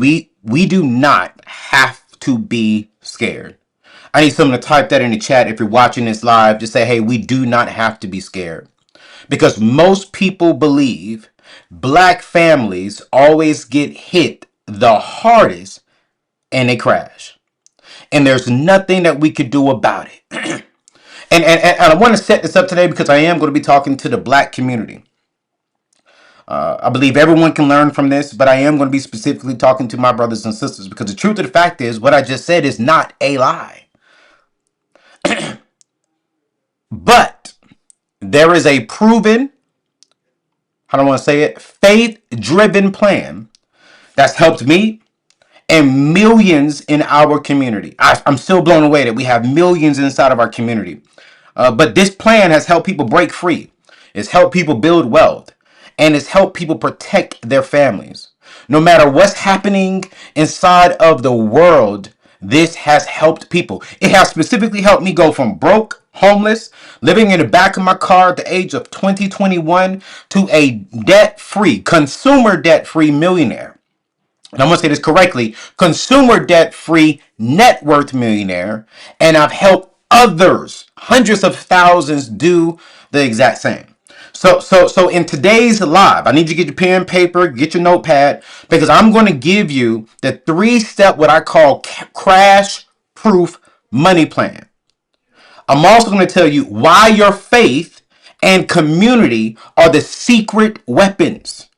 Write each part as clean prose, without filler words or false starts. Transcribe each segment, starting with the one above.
We do not have to be scared. I need someone to type that in the chat if you're watching this live. Just say, hey, we do not have to be scared. Because most people believe black families always get hit the hardest and they crash. And there's nothing that we could do about it. And I want to set this up today because I am going to be talking to the black community. I believe everyone can learn from this, but I am going to be specifically talking to my brothers and sisters because the truth of the fact is what I just said is not a lie. But there is a proven, how do I want to say it, faith-driven plan that's helped me and millions in our community. I'm still blown away that we have millions inside of our community. But this plan has helped people break free. It's helped people build wealth. And it's helped people protect their families. No matter what's happening inside of the world, this has helped people. It has specifically helped me go from broke, homeless, living in the back of my car at the age of 2021 to a debt-free, consumer debt-free millionaire. And I'm going to say this correctly, consumer debt-free net worth millionaire. And I've helped others, hundreds of thousands, do the exact same. So in today's live, I need you to get your pen, paper, get your notepad, because I'm going to give you the 3-step, what I call crash-proof money plan. I'm also going to tell you why your faith and community are the secret weapons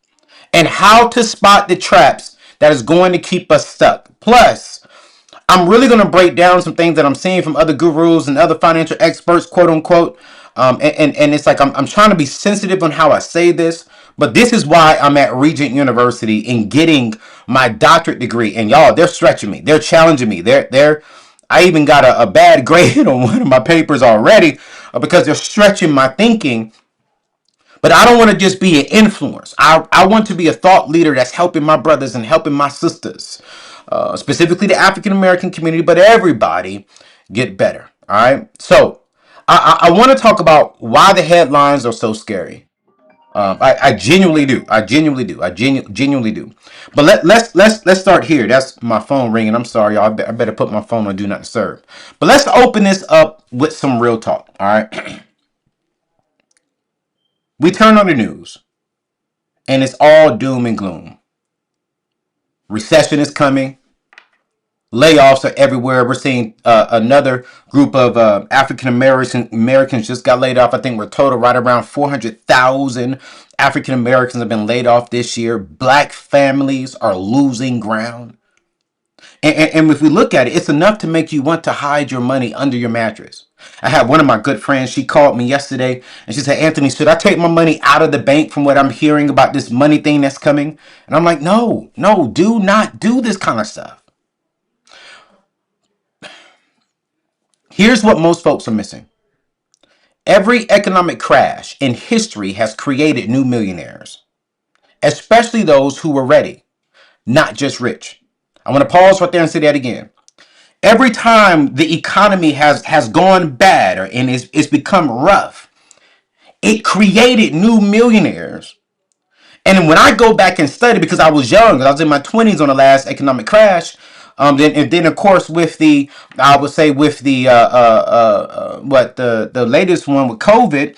and how to spot the traps that is going to keep us stuck. Plus, I'm really going to break down some things that I'm seeing from other gurus and other financial experts, quote unquote. And it's like I'm trying to be sensitive on how I say this, but this is why I'm at Regent University and getting my doctorate degree. And y'all, they're stretching me. They're challenging me. I even got a bad grade on one of my papers already because they're stretching my thinking. But I don't want to just be an influence. I want to be a thought leader that's helping my brothers and helping my sisters, specifically the African American community, but everybody get better. All right. So I want to talk about why the headlines are so scary. I genuinely do. I genuinely do. Genuinely do. But let's start here. That's my phone ringing. I'm sorry, y'all. I better put my phone on do not disturb. But let's open this up with some real talk. All right. We turn on the news, and it's all doom and gloom. Recession is coming. Layoffs are everywhere. We're seeing another group of African Americans just got laid off. I think we're total right around 400,000 African Americans have been laid off this year. Black families are losing ground. And if we look at it, it's enough to make you want to hide your money under your mattress. I had one of my good friends, she called me yesterday and she said, Anthony, should I take my money out of the bank from what I'm hearing about this money thing that's coming? And I'm like, no, do not do this kind of stuff. Here's what most folks are missing. Every economic crash in history has created new millionaires, especially those who were ready, not just rich. I want to pause right there and say that again. Every time the economy has gone bad and it's become rough, it created new millionaires. And when I go back and study, because I was young, I was in my 20s on the last economic crash, then of course with the, I would say with the the latest one with COVID.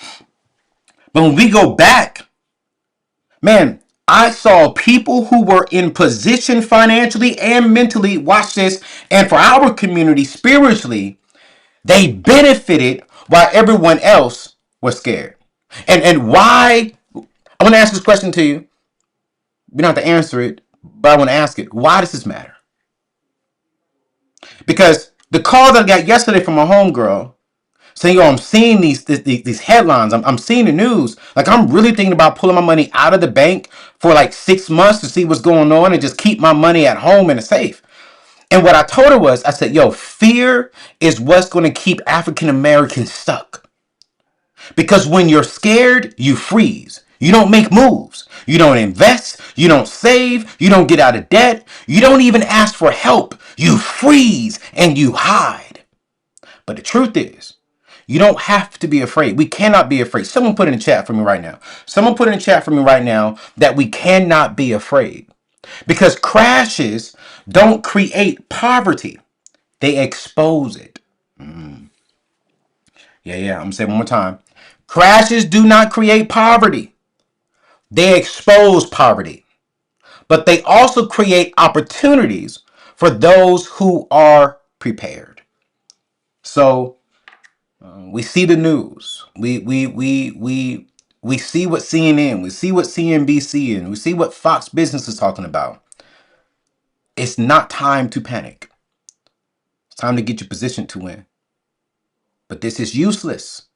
But when we go back, man, I saw people who were in position financially and mentally, watch this, and for our community spiritually, they benefited while everyone else was scared. And why? I want to ask this question to you. You don't have to answer it, but I want to ask it. Why does this matter? Because the call that I got yesterday from my homegirl saying, yo, I'm seeing these headlines. I'm seeing the news. Like, I'm really thinking about pulling my money out of the bank for like 6 months to see what's going on and just keep my money at home in a safe. And what I told her was, I said, yo, fear is what's going to keep African Americans stuck. Because when you're scared, you freeze. You don't make moves. You don't invest. You don't save. You don't get out of debt. You don't even ask for help. You freeze and you hide. But the truth is, you don't have to be afraid. We cannot be afraid. Someone put in the chat for me right now. Someone put in the chat for me right now that we cannot be afraid. Because crashes don't create poverty, they expose it. I'm gonna say it one more time. Crashes do not create poverty, they expose poverty. But they also create opportunities for those who are prepared. So we see the news. We see what CNN, we see what CNBC, and we see what Fox Business is talking about. It's not time to panic. It's time to get your position to win. But this is useless.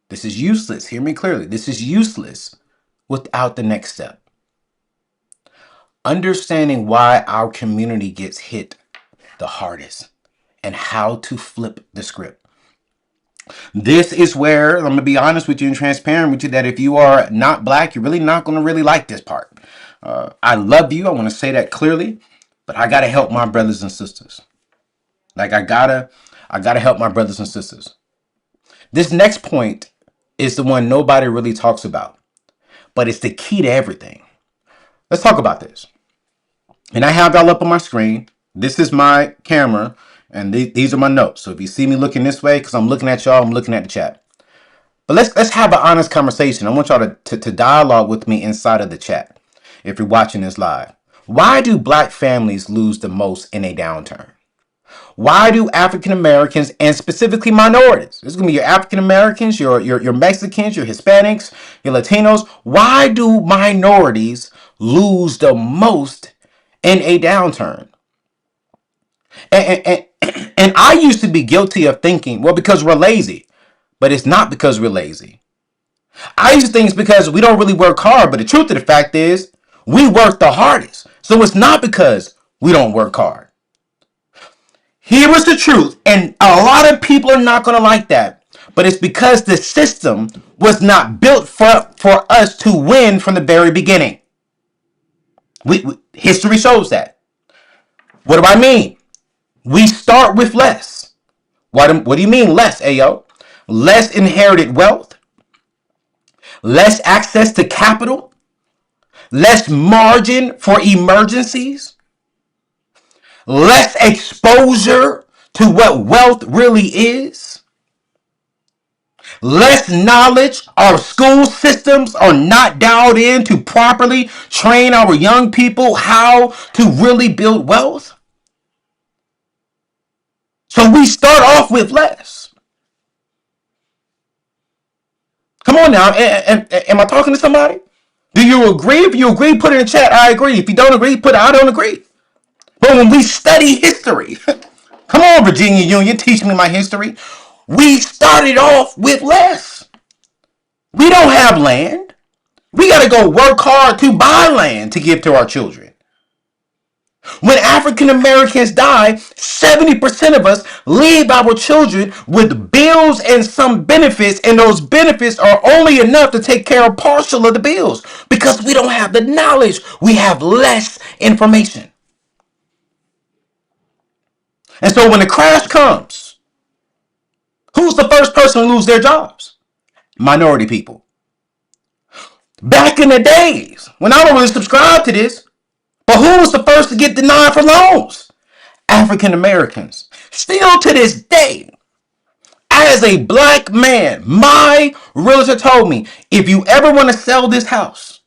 This is useless. Hear me clearly. This is useless without the next step. Understanding why our community gets hit the hardest and how to flip the script. This is where I'm going to be honest with you and transparent with you that if you are not black, you're really not going to really like this part. I love you. I want to say that clearly, but I got to help my brothers and sisters. Like I gotta help my brothers and sisters. This next point is the one nobody really talks about, but it's the key to everything. Let's talk about this. And I have y'all up on my screen. This is my camera, and these are my notes. So if you see me looking this way, because I'm looking at y'all, I'm looking at the chat. But let's have an honest conversation. I want y'all to dialogue with me inside of the chat if you're watching this live. Why do black families lose the most in a downturn? Why do African Americans and specifically minorities, this is going to be your African Americans, your Mexicans, your Hispanics, your Latinos, why do minorities lose the most in a downturn? And I used to be guilty of thinking, well, because we're lazy. But it's not because we're lazy. I used to think it's because we don't really work hard. But the truth of the fact is, we work the hardest. So it's not because we don't work hard. Here is the truth. And a lot of people are not going to like that. But it's because the system was not built for us to win from the very beginning. History shows that. What do I mean? We start with less. What do you mean less, Ayo? Less inherited wealth, less access to capital, less margin for emergencies, less exposure to what wealth really is, less knowledge. Our school systems are not dialed in to properly train our young people how to really build wealth. So we start off with less. Come on now, am I talking to somebody? Do you agree? If you agree, put it in the chat. I agree. If you don't agree, put I don't agree. But when we study history, come on, Virginia Union, teach me my history. We started off with less. We don't have land. We got to go work hard to buy land to give to our children. When African Americans die, 70% of us leave our children with bills and some benefits, and those benefits are only enough to take care of partial of the bills because we don't have the knowledge. We have less information. And so when the crash comes, who's the first person to lose their jobs? Minority people. Back in the days, when I don't really subscribe to this, but who was the first to get denied for loans? African Americans. Still to this day, as a black man, my realtor told me, if you ever want to sell this house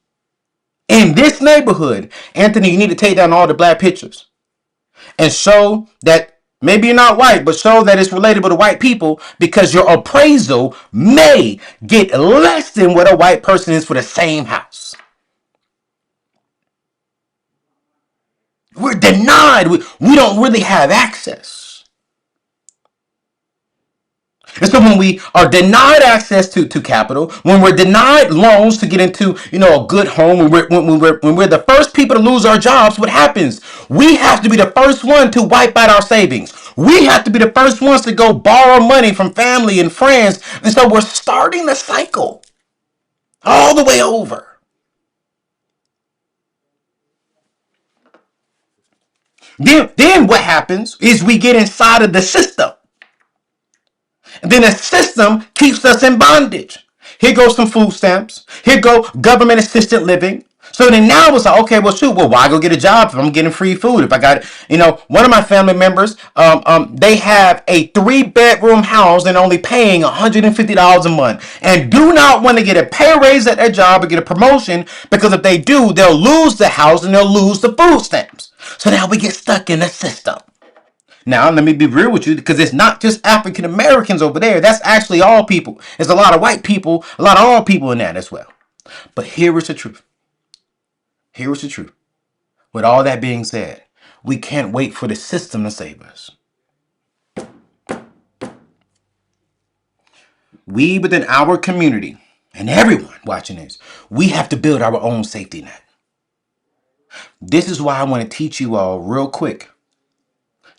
in this neighborhood, Anthony, you need to take down all the black pictures and show that maybe you're not white, but show that it's relatable to white people, because your appraisal may get less than what a white person is for the same house. We're denied. We don't really have access. And so when we are denied access to capital, when we're denied loans to get into a good home, when we're the first people to lose our jobs, what happens? We have to be the first one to wipe out our savings. We have to be the first ones to go borrow money from family and friends. And so we're starting the cycle all the way over. Then what happens is we get inside of the system. And then the system keeps us in bondage. Here goes some food stamps. Here go government assisted living. So then now it's like, okay, well, shoot, well, why go get a job if I'm getting free food? If I got, one of my family members, they have a 3-bedroom house and only paying $150 a month and do not want to get a pay raise at their job or get a promotion, because if they do, they'll lose the house and they'll lose the food stamps. So now we get stuck in the system. Now, let me be real with you, because it's not just African Americans over there. That's actually all people. There's a lot of white people, a lot of all people in that as well. But here is the truth. Here is the truth. With all that being said, we can't wait for the system to save us. We within our community, and everyone watching this, we have to build our own safety net. This is why I want to teach you all real quick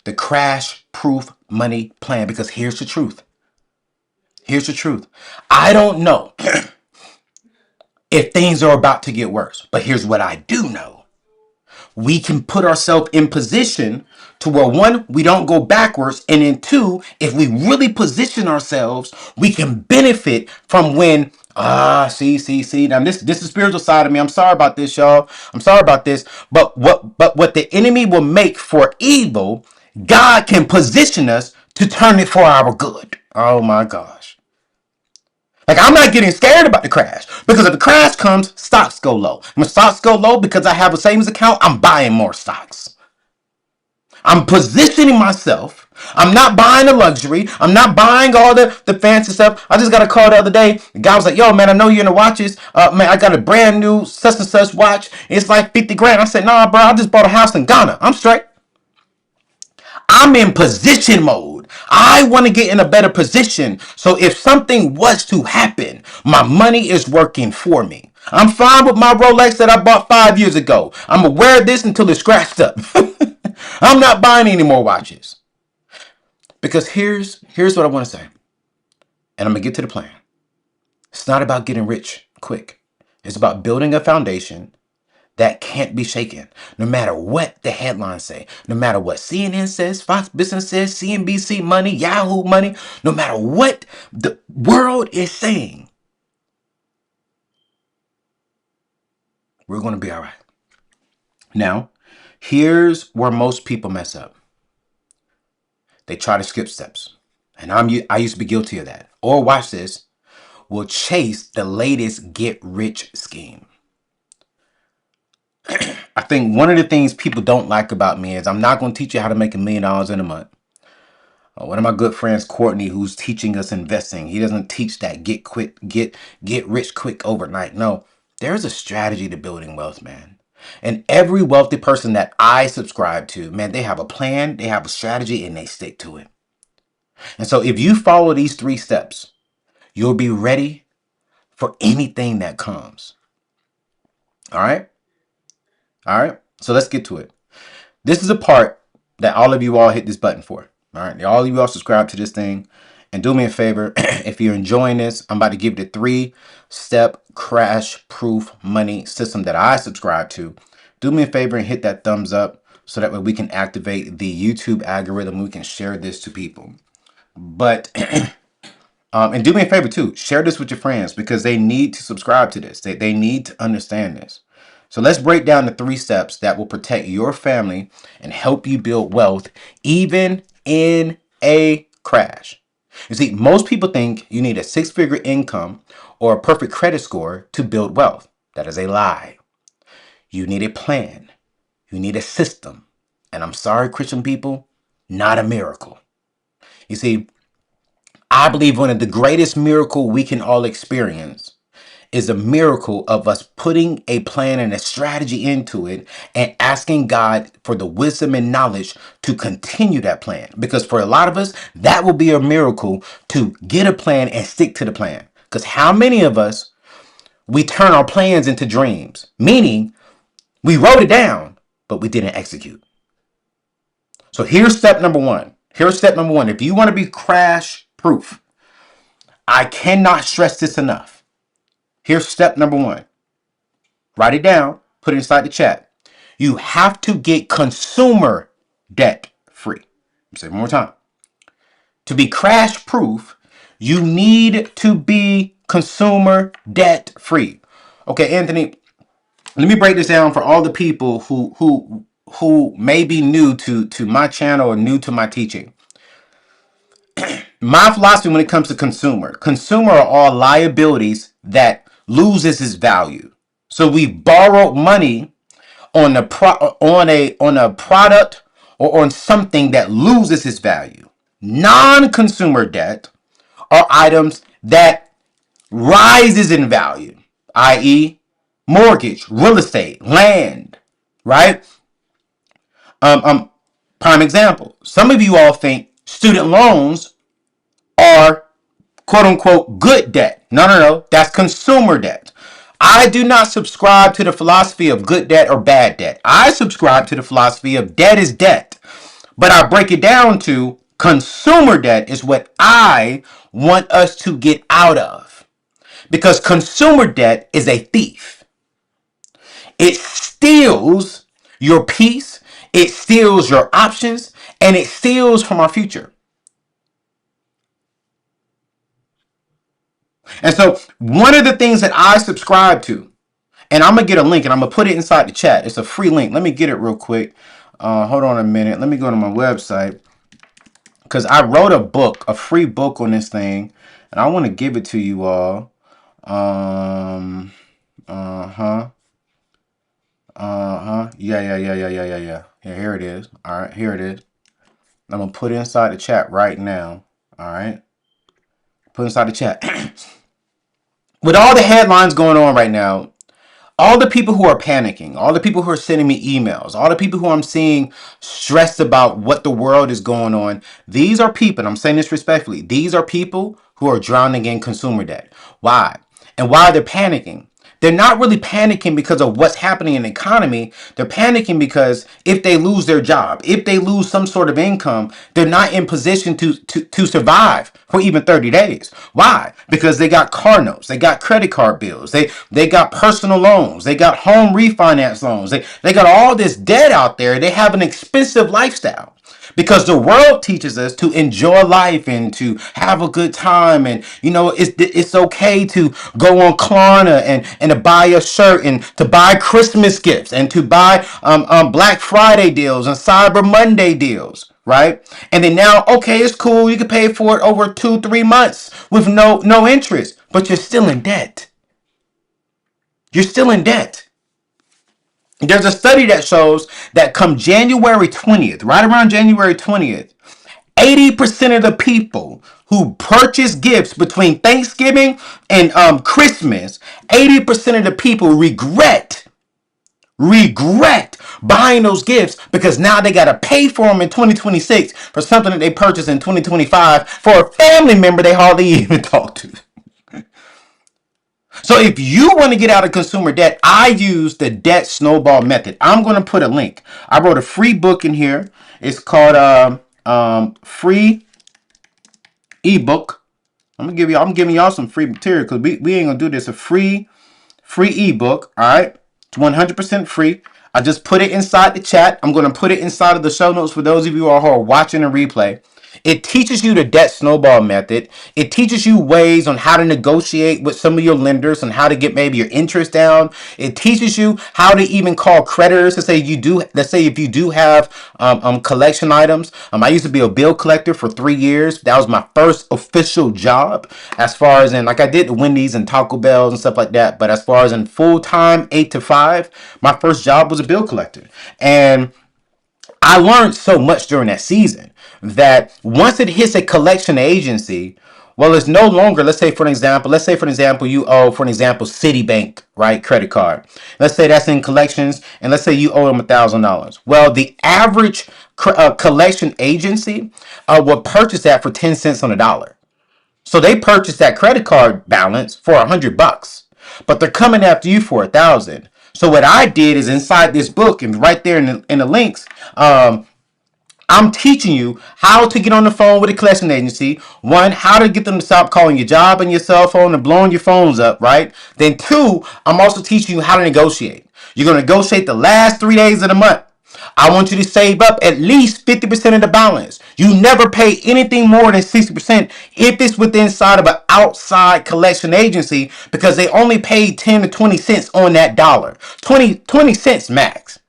the crash proof money plan, because here's the truth. Here's the truth. I don't know if things are about to get worse, but here's what I do know. We can put ourselves in position to where, one, we don't go backwards, and then two, if we really position ourselves, we can benefit from when see. Now this is the spiritual side of me. I'm sorry about this, y'all. I'm sorry about this. But what the enemy will make for evil, God can position us to turn it for our good. Oh my gosh. Like, I'm not getting scared about the crash, because if the crash comes, stocks go low. When stocks go low, because I have a savings account, I'm buying more stocks. I'm positioning myself. I'm not buying the luxury. I'm not buying all the fancy stuff. I just got a call the other day. The guy was like, yo, man, I know you're into watches. Man, I got a brand new such and such watch. It's like 50 grand. I said, nah, bro, I just bought a house in Ghana. I'm straight. I'm in position mode. I want to get in a better position. So if something was to happen, my money is working for me. I'm fine with my Rolex that I bought 5 years ago. I'm going to wear this until it's scratched up. I'm not buying any more watches. Because here's what I want to say. And I'm going to get to the plan. It's not about getting rich quick. It's about building a foundation that can't be shaken, no matter what the headlines say, no matter what CNN says, Fox Business says, CNBC money, Yahoo money, no matter what the world is saying, we're going to be all right. Now, here's where most people mess up. They try to skip steps. And I used to be guilty of that. Or watch this, will chase the latest get rich scheme. I think one of the things people don't like about me is I'm not going to teach you how to make $1 million in a month. One of my good friends, Courtney, who's teaching us investing, he doesn't teach that get rich quick overnight. No, there's a strategy to building wealth, man. And every wealthy person that I subscribe to, man, they have a plan, they have a strategy, and they stick to it. And so if you follow these 3 steps, you'll be ready for anything that comes. All right? All right? So let's get to it. This is a part that all of you all hit this button for. All right? All of you all subscribe to this thing. And do me a favor, if you're enjoying this, I'm about to give you the 3-step crash-proof money system that I subscribe to. Do me a favor and hit that thumbs up so that way we can activate the YouTube algorithm. We can share this to people. But and do me a favor too, share this with your friends, because they need to subscribe to this. They need to understand this. So let's break down the 3 steps that will protect your family and help you build wealth even in a crash. You see, most people think you need a 6-figure income or a perfect credit score to build wealth. That is a lie. You need a plan. You need a system. And I'm sorry, Christian people, not a miracle. You see, I believe one of the greatest miracles we can all experience is a miracle of us putting a plan and a strategy into it and asking God for the wisdom and knowledge to continue that plan. Because for a lot of us, that will be a miracle, to get a plan and stick to the plan. Because how many of us, we turn our plans into dreams, meaning we wrote it down, but we didn't execute. So here's step number 1. Here's step number 1. If you want to be crash proof, I cannot stress this enough. Here's step number 1. Write it down. Put it inside the chat. You have to get consumer debt free. Say it one more time. To be crash proof, you need to be consumer debt free. Okay, Anthony, Let me break this down for all the people who may be new to my channel or new to my teaching. My philosophy when it comes to consumer are all liabilities that loses its value. So we borrowed money on a product or on something that loses its value. Non-consumer debt are items that rises in value, i.e., mortgage, real estate, land, right? Um, um, Prime example. Some of you all think student loans are quote unquote good debt. No, no, no. That's consumer debt. I do not subscribe to the philosophy of good debt or bad debt. I subscribe to the philosophy of debt is debt. But I break it down to consumer debt is what I want us to get out of. Because consumer debt is a thief. It steals your peace, it steals your options, and it steals from our future. And so, one of the things that I subscribe to, and I'm going to get a link and I'm going to put it inside the chat. It's a free link. Let me get it real quick. Hold on a minute. Let me go to my website because I wrote a book, a free book on this thing, and I want to give it to you all. Uh-huh. Yeah. Yeah, here it is. All right, here it is. I'm going to put it inside the chat right now. All right. Put it inside the chat. With all the headlines going on right now, all the people who are panicking, all the people who are sending me emails, all the people who I'm seeing stressed about what the world is going on, these are people, and I'm saying this respectfully, these are people who are drowning in consumer debt. Why? And why they're panicking? They're not really panicking because of what's happening in the economy. They're panicking because if they lose their job, if they lose some sort of income, they're not in position to survive for even 30 days. Why? Because they got car notes, they got credit card bills, they got personal loans, they got home refinance loans, they got all this debt out there. They have an expensive lifestyle. Because the world teaches us to enjoy life and to have a good time, and it's okay to go on Klarna and to buy a shirt and to buy Christmas gifts and to buy Black Friday deals and Cyber Monday deals, right? And then now, okay, it's cool, you can pay for it over 2-3 months with no interest, but you're still in debt. You're still in debt. There's a study that shows that come January 20th, right around January 20th, 80% of the people who purchase gifts between Thanksgiving and Christmas, 80% of the people regret buying those gifts because now they got to pay for them in 2026 for something that they purchased in 2025 for a family member they hardly even talk to. So if you want to get out of consumer debt, I use the debt snowball method. I'm going to put a link. I wrote a free book in here. It's called free ebook. I'm giving y'all some free material because we ain't gonna do this. A free ebook. All right, it's 100% free. I just put it inside the chat. I'm gonna put it inside of the show notes for those of you who are watching a replay. It teaches you the debt snowball method. It teaches you ways on how to negotiate with some of your lenders and how to get maybe your interest down. It teaches you how to even call creditors to say let's say if you do have collection items. I used to be a bill collector for 3 years. That was my first official job as far as in, like I did the Wendy's and Taco Bells and stuff like that. But as far as in full time, 8 to 5, my first job was a bill collector. And I learned so much during that season that once it hits a collection agency, well, it's no longer, let's say for an example, you owe, for an example, Citibank, right, credit card. Let's say that's in collections, and let's say you owe them $1,000. Well, the average collection agency will purchase that for 10 cents on the dollar. So they purchase that credit card balance for $100, but they're coming after you for 1,000. So what I did is inside this book and right there in the links, I'm teaching you how to get on the phone with a collection agency. One, how to get them to stop calling your job and your cell phone and blowing your phones up, right? Then two, I'm also teaching you how to negotiate. You're going to negotiate the last 3 days of the month. I want you to save up at least 50% of the balance. You never pay anything more than 60% if it's within inside of an outside collection agency, because they only pay 10 to 20 cents on that dollar. 20 cents max.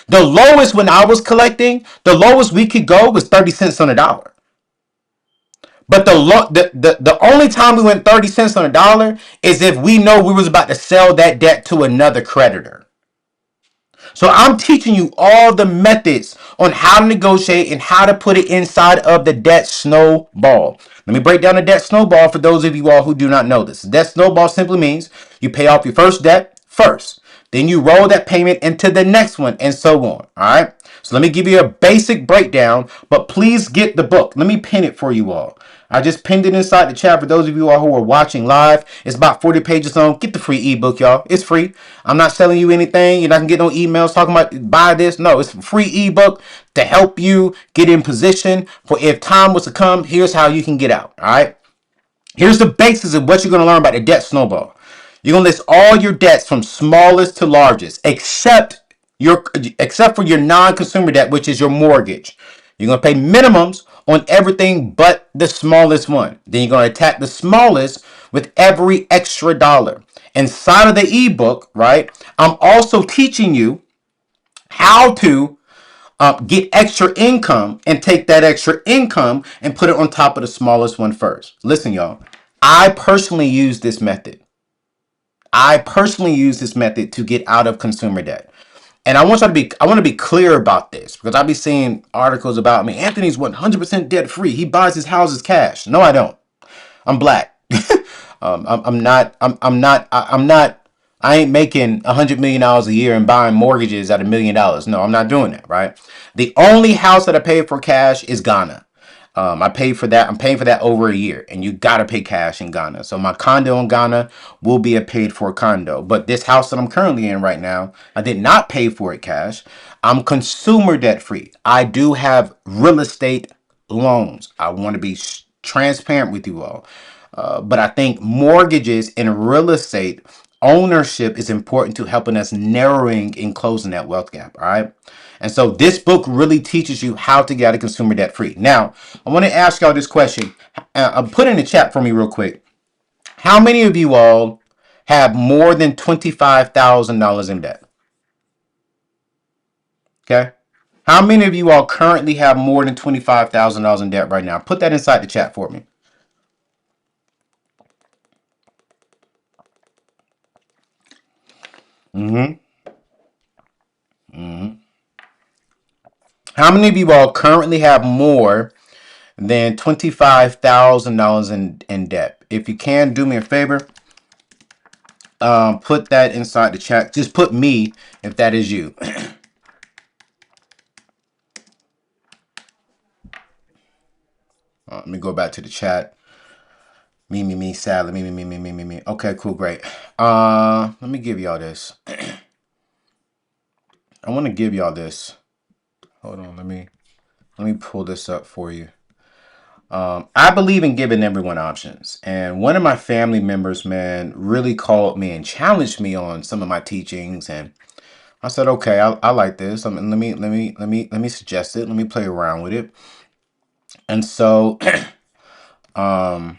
The lowest when I was collecting, the lowest we could go was 30 cents on a dollar. But the only time we went 30 cents on a dollar is if we know we was about to sell that debt to another creditor. So I'm teaching you all the methods on how to negotiate and how to put it inside of the debt snowball. Let me break down the debt snowball for those of you all who do not know this. Debt snowball simply means you pay off your first debt first. Then you roll that payment into the next one and so on. All right. So let me give you a basic breakdown, but please get the book. Let me pin it for you all. I just pinned it inside the chat for those of you all who are watching live. It's about 40 pages long. Get the free ebook, y'all. It's free. I'm not selling you anything. You're not going to get no emails talking about buy this. No, it's a free ebook to help you get in position for if time was to come, here's how you can get out. All right. Here's the basis of what you're going to learn about the debt snowball. You're going to list all your debts from smallest to largest, except for your non-consumer debt, which is your mortgage. You're going to pay minimums on everything but the smallest one. Then you're going to attack the smallest with every extra dollar. Inside of the ebook, right, I'm also teaching you how to get extra income and take that extra income and put it on top of the smallest one first. Listen, y'all, I personally use this method. To get out of consumer debt. And I want to be clear about this, because I'll be seeing articles about me. Anthony's 100% debt free. He buys his houses cash. No, I don't. I'm black. I'm not. I'm not. I ain't making $100 million a year and buying mortgages at $1 million. No, I'm not doing that. Right. The only house that I pay for cash is Ghana. I paid for that. I'm paying for that over a year, and you gotta pay cash in Ghana. So my condo in Ghana will be a paid for condo. But this house that I'm currently in right now, I did not pay for it cash. I'm consumer debt free. I do have real estate loans. I want to be transparent with you all. But I think mortgages and real estate ownership is important to helping us narrowing and closing that wealth gap. All right. And so this book really teaches you how to get out of consumer debt free. Now, I want to ask y'all this question. Put in the chat for me real quick. How many of you all have more than $25,000 in debt? Okay. How many of you all currently have more than $25,000 in debt right now? Put that inside the chat for me. How many of you all currently have more than $25,000 in debt? If you can, do me a favor. Put that inside the chat. Just put me if that is you. Let me go back to the chat. Me, sadly. Me. Okay, cool, great. Let me give y'all this. I want to give y'all this. Hold on, let me pull this up for you. I believe in giving everyone options. And one of my family members, man, really called me and challenged me on some of my teachings. And I said, okay, I like this. Let me suggest it. Let me play around with it. And so I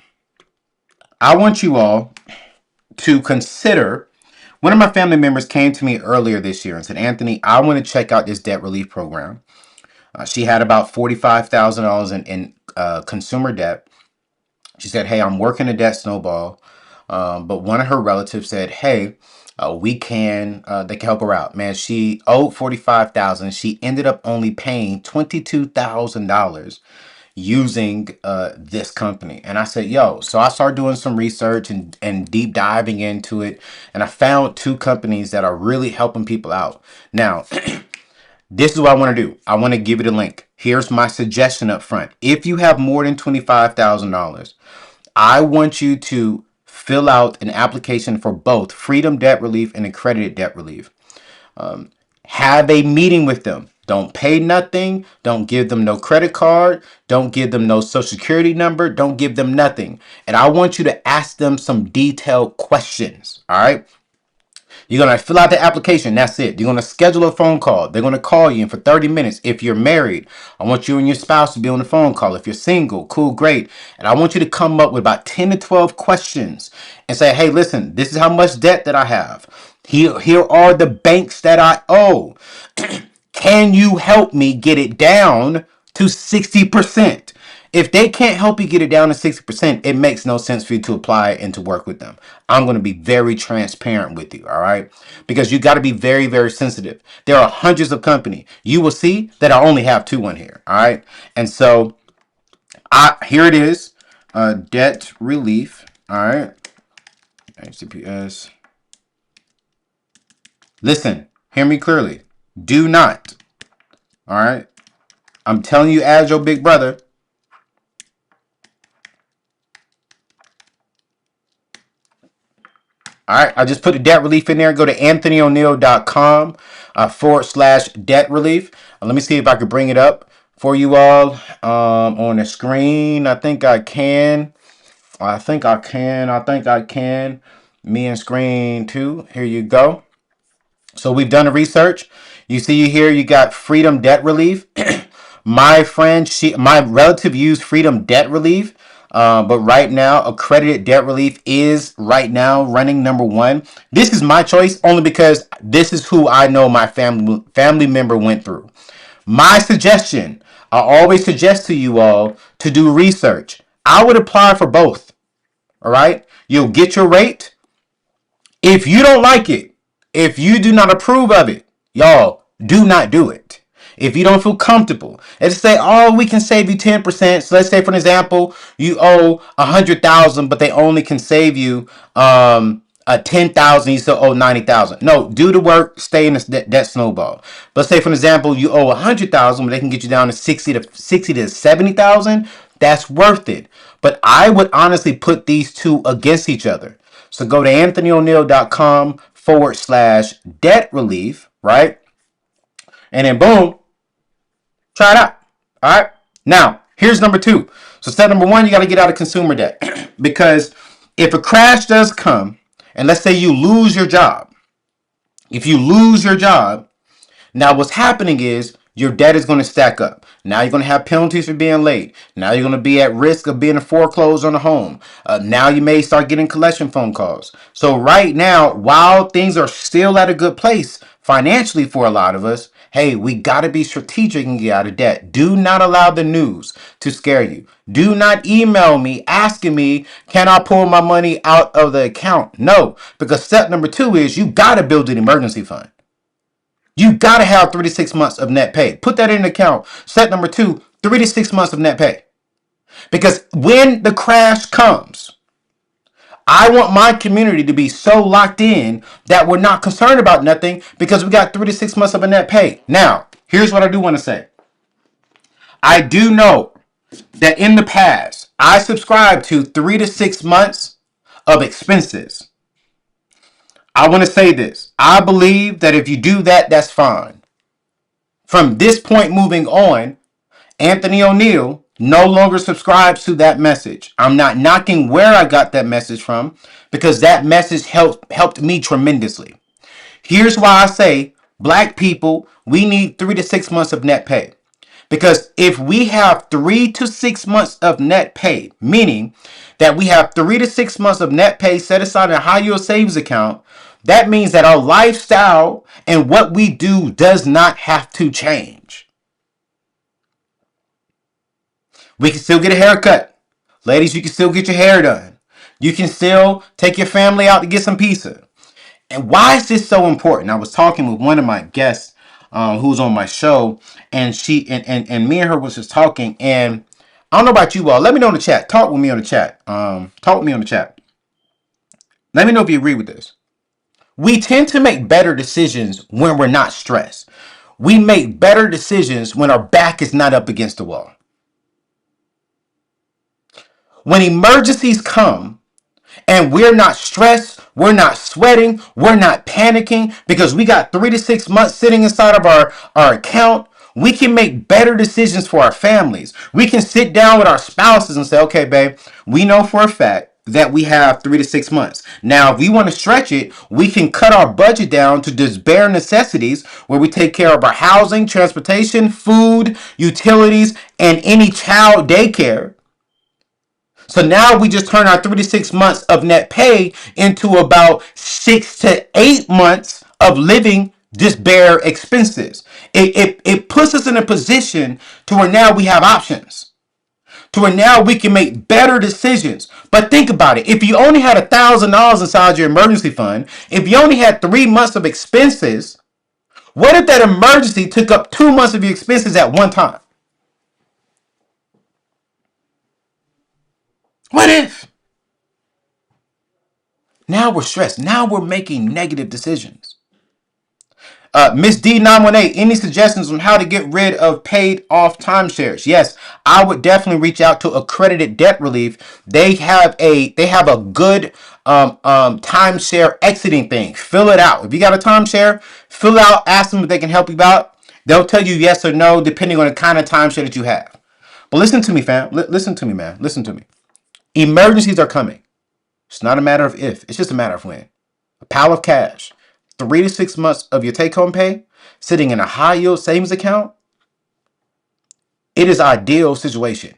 want you all to consider. One of my family members came to me earlier this year and said, Anthony, I want to check out this debt relief program. She had about $45,000 in consumer debt. She said, hey, I'm working a debt snowball. But one of her relatives said, hey, they can help her out. Man, she owed $45,000. She ended up only paying $22,000 using this company. And I said, yo, so I started doing some research and deep diving into it. And I found two companies that are really helping people out. Now, this is what I want to do. I want to give you the link. Here's my suggestion up front. If you have more than $25,000, I want you to fill out an application for both Freedom Debt Relief and Accredited Debt Relief. Have a meeting with them. Don't pay nothing. Don't give them no credit card. Don't give them no social security number. Don't give them nothing. And I want you to ask them some detailed questions. All right. You're going to fill out the application. That's it. You're going to schedule a phone call. They're going to call you. And for 30 minutes, if you're married, I want you and your spouse to be on the phone call. If you're single, cool, great. And I want you to come up with about 10 to 12 questions and say, hey, listen, this is how much debt that I have. Here are the banks that I owe. Can you help me get it down to 60%? If they can't help you get it down to 60%, it makes no sense for you to apply and to work with them. I'm going to be very transparent with you, all right? Because you got to be very, very sensitive. There are hundreds of companies. You will see that I only have two on here, all right? And so here it is, debt relief, all right? HTTPS. Listen, hear me clearly. Do not, all right? I'm telling you as your big brother. All right, I just put the debt relief in there. Go to anthonyoneal.com / debt relief. Let me see if I can bring it up for you all on the screen. I think I can. I think I can. Me and screen 2. Here you go. So we've done the research. You see here, you got Freedom Debt Relief. My friend, my relative used Freedom Debt Relief. But right now, accredited debt relief is right now running number 1. This is my choice only because this is who I know my family member went through. My suggestion, I always suggest to you all to do research. I would apply for both. All right. You'll get your rate. If you don't like it, if you do not approve of it, y'all do not do it. If you don't feel comfortable, let's say, oh, we can save you 10%. So let's say, for example, you owe 100,000, but they only can save you 10,000. You still owe 90,000. No, do the work. Stay in that snowball. But let's say, for example, you owe 100,000, but they can get you down to 60 to 70,000. That's worth it. But I would honestly put these two against each other. So go to anthonyoneal.com / debt relief, right? And then boom, try it out. All right. Now, here's number 2. So step number 1, you got to get out of consumer debt. Because if a crash does come, and let's say you lose your job. If you lose your job, now what's happening is your debt is going to stack up. Now you're going to have penalties for being late. Now you're going to be at risk of being foreclosed on a home. Now you may start getting collection phone calls. So right now, while things are still at a good place financially for a lot of us, hey, we got to be strategic and get out of debt. Do not allow the news to scare you. Do not email me asking me, can I pull my money out of the account? No, because step number 2 is you got to build an emergency fund. You got to have 3 to 6 months of net pay. Put that in the account. Step number 2, 3 to 6 months of net pay. Because when the crash comes, I want my community to be so locked in that we're not concerned about nothing because we got 3 to 6 months of a net pay. Now, here's what I do want to say. I do know that in the past, I subscribed to 3 to 6 months of expenses. I want to say this. I believe that if you do that, that's fine. From this point moving on, Anthony Oneal no longer subscribes to that message. I'm not knocking where I got that message from because that message helped me tremendously. Here's why I say, black people, we need 3 to 6 months of net pay. Because if we have 3 to 6 months of net pay, meaning that we have 3 to 6 months of net pay set aside in a high yield savings account, that means that our lifestyle and what we do does not have to change. We can still get a haircut. Ladies, you can still get your hair done. You can still take your family out to get some pizza. And why is this so important? I was talking with one of my guests who's on my show, and she and me and her was just talking. And I don't know about you all. Let me know in the chat. Talk with me on the chat. Talk with me on the chat. Let me know if you agree with this. We tend to make better decisions when we're not stressed. We make better decisions when our back is not up against the wall. When emergencies come and we're not stressed, we're not sweating, we're not panicking because we got 3 to 6 months sitting inside of our account, we can make better decisions for our families. We can sit down with our spouses and say, okay, babe, we know for a fact that we have 3 to 6 months. Now, if we want to stretch it, we can cut our budget down to just bare necessities where we take care of our housing, transportation, food, utilities, and any child daycare. So now we just turn our 3 to 6 months of net pay into about 6 to 8 months of living just bare expenses. It puts us in a position to where now we have options, to where now we can make better decisions. But think about it. If you only had $1,000 inside your emergency fund, if you only had 3 months of expenses, what if that emergency took up 2 months of your expenses at one time? What if? Now we're stressed. Now we're making negative decisions. Miss D918, any suggestions on how to get rid of paid off timeshares? Yes, I would definitely reach out to Accredited Debt Relief. They have a good timeshare exiting thing. Fill it out. If you got a timeshare, fill it out. Ask them if they can help you out. They'll tell you yes or no depending on the kind of timeshare that you have. But listen to me, fam. Listen to me, man. Listen to me. Emergencies are coming. It's not a matter of if. It's just a matter of when. A pile of cash, 3 to 6 months of your take-home pay, sitting in a high-yield savings account, it is ideal situation.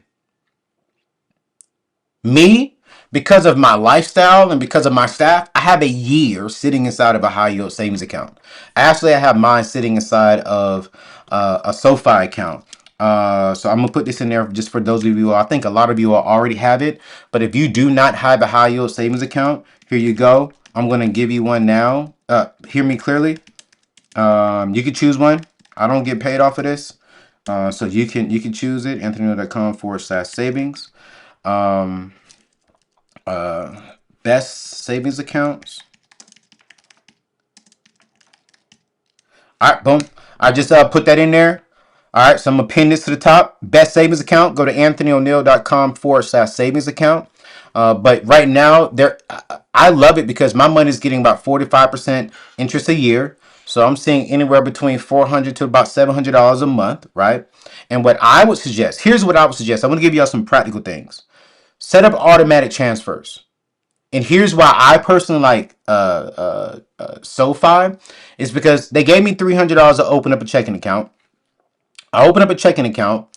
Me, because of my lifestyle and because of my staff, I have a year sitting inside of a high-yield savings account. Actually, I have mine sitting inside of a SoFi account. So I'm gonna put this in there just for those of you. I think a lot of you already have it, but if you do not have a high yield savings account, here you go. I'm gonna give you one now. Hear me clearly. You can choose one. I don't get paid off of this, so you can choose it. Anthony.com/savings. Um, Best savings accounts. All right, boom. I just put that in there. All right, so I'm gonna pin this to the top. Best savings account. Go to anthonyoneal.com/savings account. But right now, I love it because my money is getting about 45% interest a year. So I'm seeing anywhere between $400 to about $700 a month, right? And what I would suggest, here's what I would suggest. I'm gonna give y'all some practical things. Set up automatic transfers. And here's why I personally like SoFi is because they gave me $300 to open up a checking account. I open up a checking account,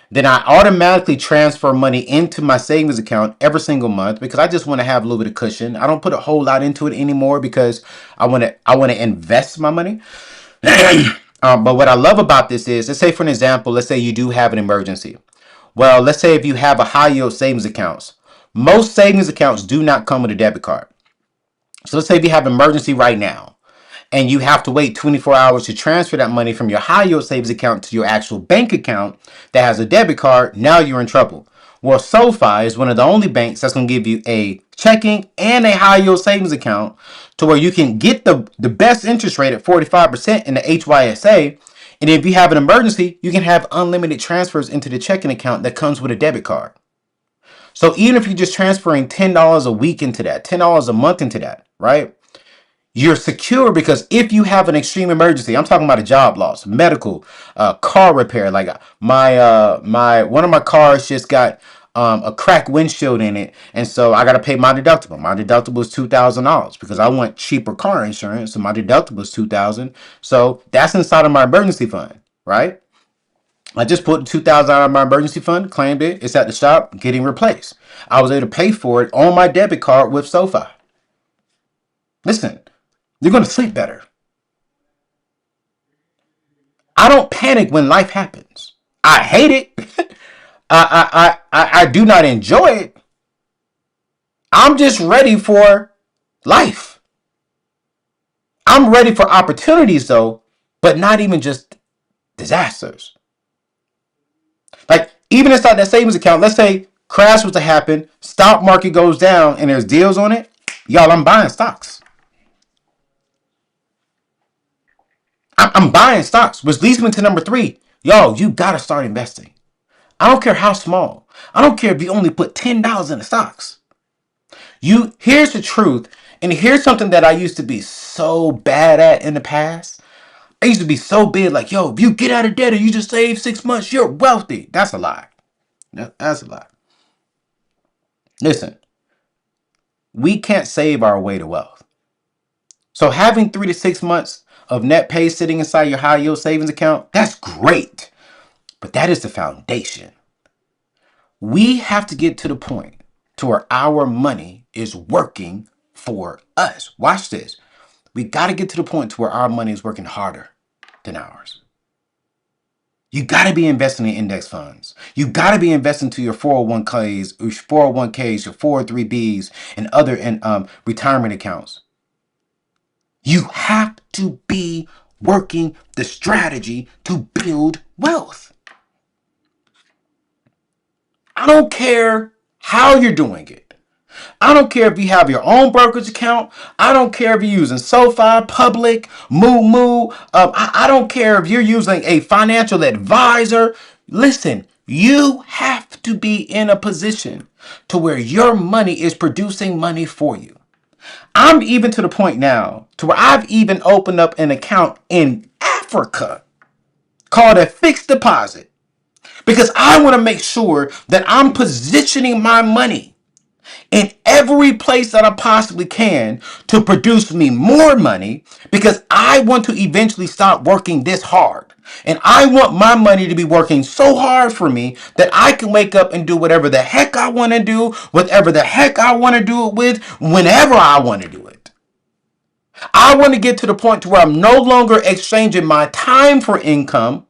then I automatically transfer money into my savings account every single month because I just want to have a little bit of cushion. I don't put a whole lot into it anymore because I want to invest my money. But what I love about this is, let's say for an example, let's say you do have an emergency. Well, let's say if you have a high yield savings accounts, most savings accounts do not come with a debit card. So let's say if you have an emergency right now and you have to wait 24 hours to transfer that money from your high yield savings account to your actual bank account that has a debit card, now you're in trouble. Well, SoFi is one of the only banks that's going to give you a checking and a high yield savings account to where you can get the best interest rate at 45% in the HYSA. And if you have an emergency, you can have unlimited transfers into the checking account that comes with a debit card. So even if you're just transferring $10 a week into that, $10 a month into that, right? You're secure because if you have an extreme emergency, I'm talking about a job loss, medical, car repair. Like my one of my cars just got a cracked windshield in it, and so I got to pay my deductible. My deductible is $2,000 because I want cheaper car insurance, so my deductible is $2,000. So that's inside of my emergency fund, right? I just put $2,000 out of my emergency fund, claimed it. It's at the shop, getting replaced. I was able to pay for it on my debit card with SoFi. Listen, you're going to sleep better. I don't panic when life happens. I hate it. I do not enjoy it. I'm just ready for life. I'm ready for opportunities though, but not even just disasters. Like even inside that savings account, let's say crash was to happen, stock market goes down and there's deals on it. Y'all, I'm buying stocks. I'm buying stocks, which leads me to number three. Y'all, you gotta start investing. I don't care how small. I don't care if you only put $10 in the stocks. Here's the truth, and here's something that I used to be so bad at in the past. I used to be so big, like, yo, if you get out of debt and you just save 6 months, you're wealthy. That's a lie. That's a lie. Listen, We can't save our way to wealth. So having 3 to 6 months of net pay sitting inside your high yield savings account, that's great. But that is the foundation. We have to get to the point to where our money is working for us. Watch this. We got to get to the point to where our money is working harder than ours. You got to be investing in index funds. You got to be investing to your 401ks, your 403bs, and other retirement accounts. You have to be working the strategy to build wealth. I don't care how you're doing it. I don't care if you have your own brokerage account. I don't care if you're using SoFi, Public, Moo. I don't care if you're using a financial advisor. Listen, you have to be in a position to where your money is producing money for you. I'm even to the point now to where I've even opened up an account in Africa called a fixed deposit because I want to make sure that I'm positioning my money in every place that I possibly can to produce me more money because I want to eventually stop working this hard. And I want my money to be working so hard for me that I can wake up and do whatever the heck I want to do, whatever the heck I want to do it with, whenever I want to do it. I want to get to the point to where I'm no longer exchanging my time for income,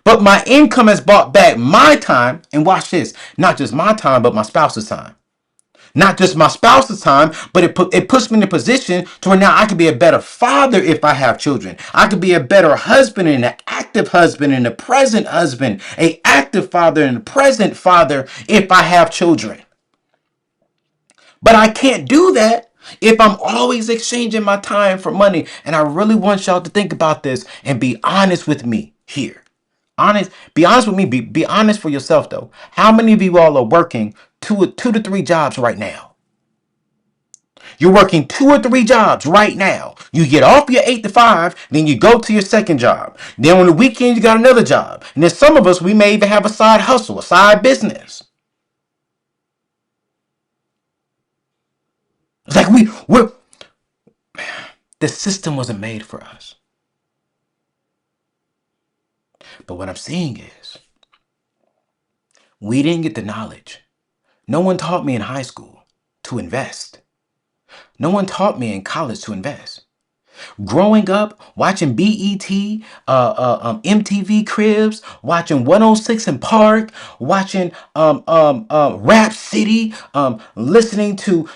but my income has bought back my time. And watch this, not just my time, but my spouse's time. Not just my spouse's time, but it puts me in a position to where now I can be a better father if I have children. I could be a better husband and an active husband and a present husband, a active father and a present father if I have children. But I can't do that if I'm always exchanging my time for money. And I really want y'all to think about this and be honest with me here. Be honest with me. Be honest for yourself though. How many of you all are working two to three jobs right now? You're working 2 or 3 jobs right now. You get off your 8 to 5, then you go to your second job. Then on the weekend, you got another job. And then some of us, we may even have a side hustle, a side business. It's like the system wasn't made for us. But what I'm seeing is we didn't get the knowledge. No one taught me in high school to invest. No one taught me in college to invest. Growing up, watching BET, MTV Cribs, watching 106 in Park, watching Rap City, listening to,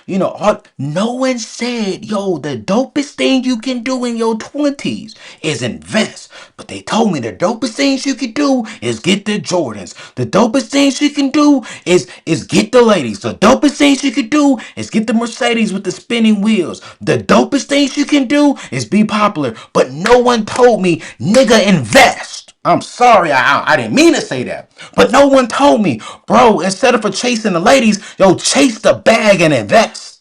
no one said, yo, the dopest thing you can do in your 20s is invest. But they told me the dopest things you can do is get the Jordans. The dopest things you can do is get the ladies. The dopest things you can do is get the Mercedes with the spinning wheels. The dopest things you can do is be popular. But no one told me, nigga, invest. I'm sorry, I didn't mean to say that. But no one told me, bro, instead of for chasing the ladies, yo, chase the bag and invest.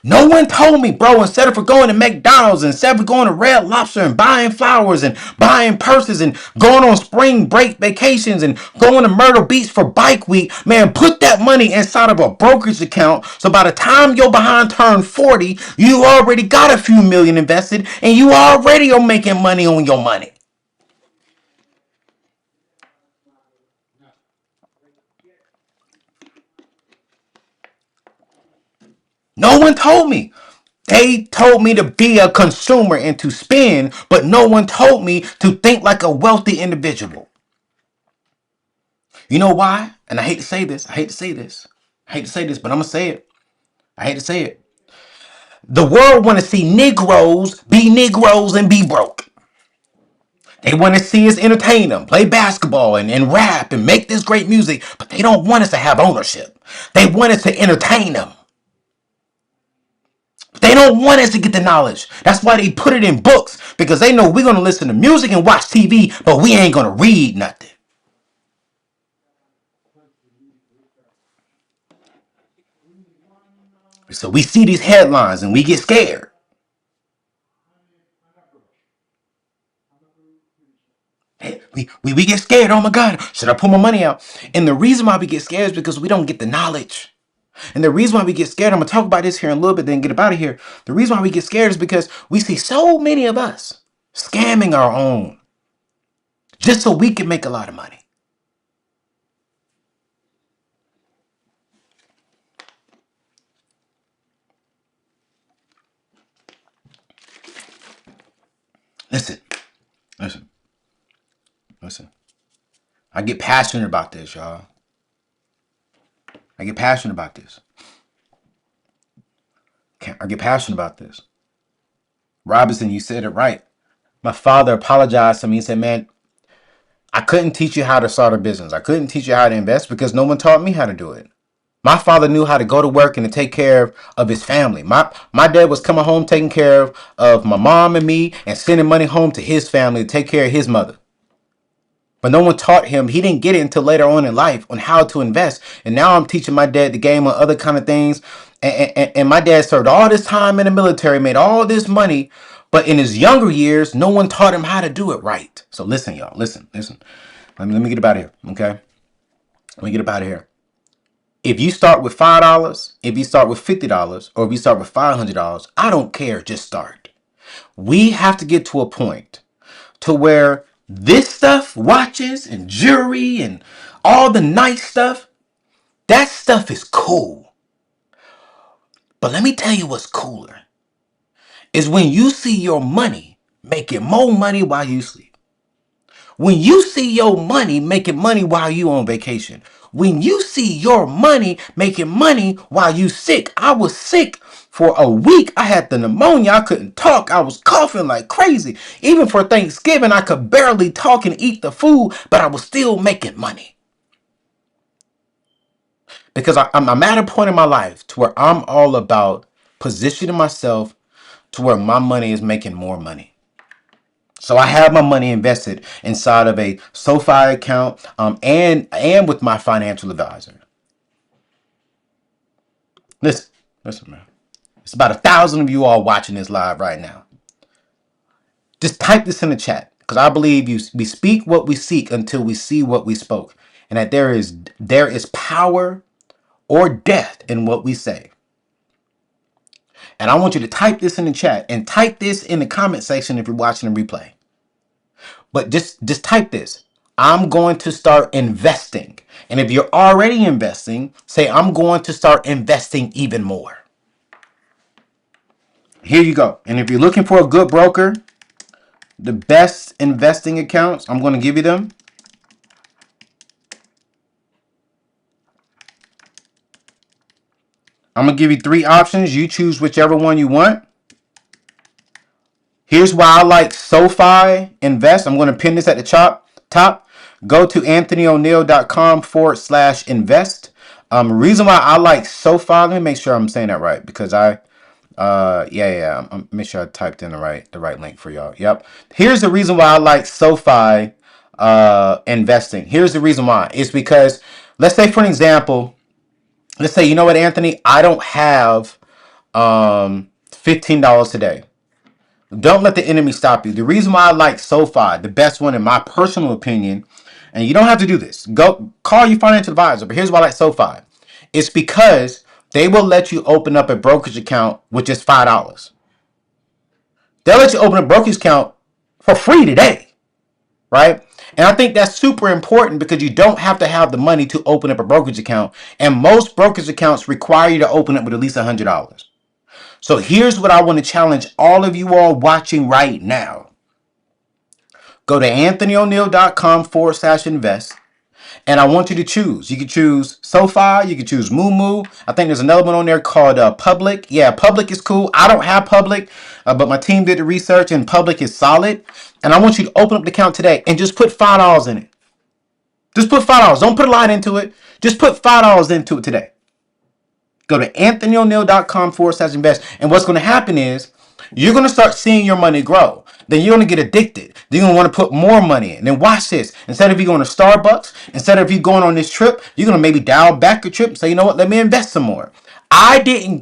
No one told me, bro, instead of for going to McDonald's, instead of going to Red Lobster and buying flowers and buying purses and going on spring break vacations and going to Myrtle Beach for bike week, man, put that money inside of a brokerage account. So by the time you're behind turn 40, you already got a few million invested and you already are making money on your money. No one told me. They told me to be a consumer and to spend, but no one told me to think like a wealthy individual. You know why? And I hate to say this. But I'm going to say it. I hate to say it. The world want to see Negroes and be broke. They want to see us entertain them, play basketball and rap and make this great music, but they don't want us to have ownership. They want us to entertain them. They don't want us to get the knowledge. That's why they put it in books, because they know we're going to listen to music and watch TV, but we ain't going to read nothing. So we see these headlines and we get scared. We get scared. Oh my God, should I put my money out? And the reason why we get scared is because we don't get the knowledge. And the reason why we get scared, I'm going to talk about this here in a little bit, then get up out of here. The reason why we get scared is because we see so many of us scamming our own just so we can make a lot of money. Listen, listen, listen. I get passionate about this, y'all. I get passionate about this. I get passionate about this. Robinson, you said it right. My father apologized to me and said, man, I couldn't teach you how to start a business. I couldn't teach you how to invest because no one taught me how to do it. My father knew how to go to work and to take care of his family. My dad was coming home taking care of my mom and me and sending money home to his family to take care of his mother. But no one taught him. He didn't get it until later on in life on how to invest. And now I'm teaching my dad the game on other kind of things. And my dad served all this time in the military, made all this money. But in his younger years, no one taught him how to do it right. So listen, y'all. Listen. Let me get about here. Okay? Let me get about here. If you start with $5, if you start with $50, or if you start with $500, I don't care. Just start. We have to get to a point to where this stuff, watches and jewelry and all the nice stuff, that stuff is cool. But let me tell you what's cooler is when you see your money making more money while you sleep. When you see your money making money while you on vacation. When you see your money making money while you sick. I was sick for a week. I had the pneumonia. I couldn't talk. I was coughing like crazy. Even for Thanksgiving, I could barely talk and eat the food, but I was still making money. Because I'm at a point in my life to where I'm all about positioning myself to where my money is making more money. So I have my money invested inside of a SoFi account, and with my financial advisor. Listen, man. It's about 1,000 of you all watching this live right now. Just type this in the chat because I believe we speak what we seek until we see what we spoke, and that there is power or death in what we say. And I want you to type this in the chat and type this in the comment section if you're watching the replay. But just type this. I'm going to start investing. And if you're already investing, say I'm going to start investing even more. Here you go. And if you're looking for a good broker, the best investing accounts, I'm going to give you them. I'm going to give you 3 options. You choose whichever one you want. Here's why I like SoFi Invest. I'm going to pin this at the top. Go to anthonyoneal.com/invest. Reason why I like SoFi, let me make sure I'm saying that right because make sure I typed in the right link for y'all. Yep. Here's the reason why I like SoFi investing. Here's the reason why. It's because, let's say for an example, let's say, you know what, Anthony, I don't have $15 today. Don't let the enemy stop you. The reason why I like SoFi, the best one in my personal opinion, and you don't have to do this. Go call your financial advisor. But here's why I like SoFi. It's because they will let you open up a brokerage account with just $5. They'll let you open a brokerage account for free today, right? And I think that's super important because you don't have to have the money to open up a brokerage account. And most brokerage accounts require you to open up with at least $100. So here's what I want to challenge all of you all watching right now. Go to anthonyoneal.com/invest. And I want you to choose. You can choose SoFi. You can choose Moomoo. I think there's another one on there called Public. Yeah, Public is cool. I don't have Public, but my team did the research and Public is solid. And I want you to open up the account today and just put $5 in it. Just put $5. Don't put a lot into it. Just put $5 into it today. Go to anthonyoneal.com/invest. And what's going to happen is you're going to start seeing your money grow. Then you're going to get addicted. Then you're going to want to put more money in. Then watch this. Instead of you going to Starbucks, instead of you going on this trip, you're going to maybe dial back your trip and say, you know what, let me invest some more. I didn't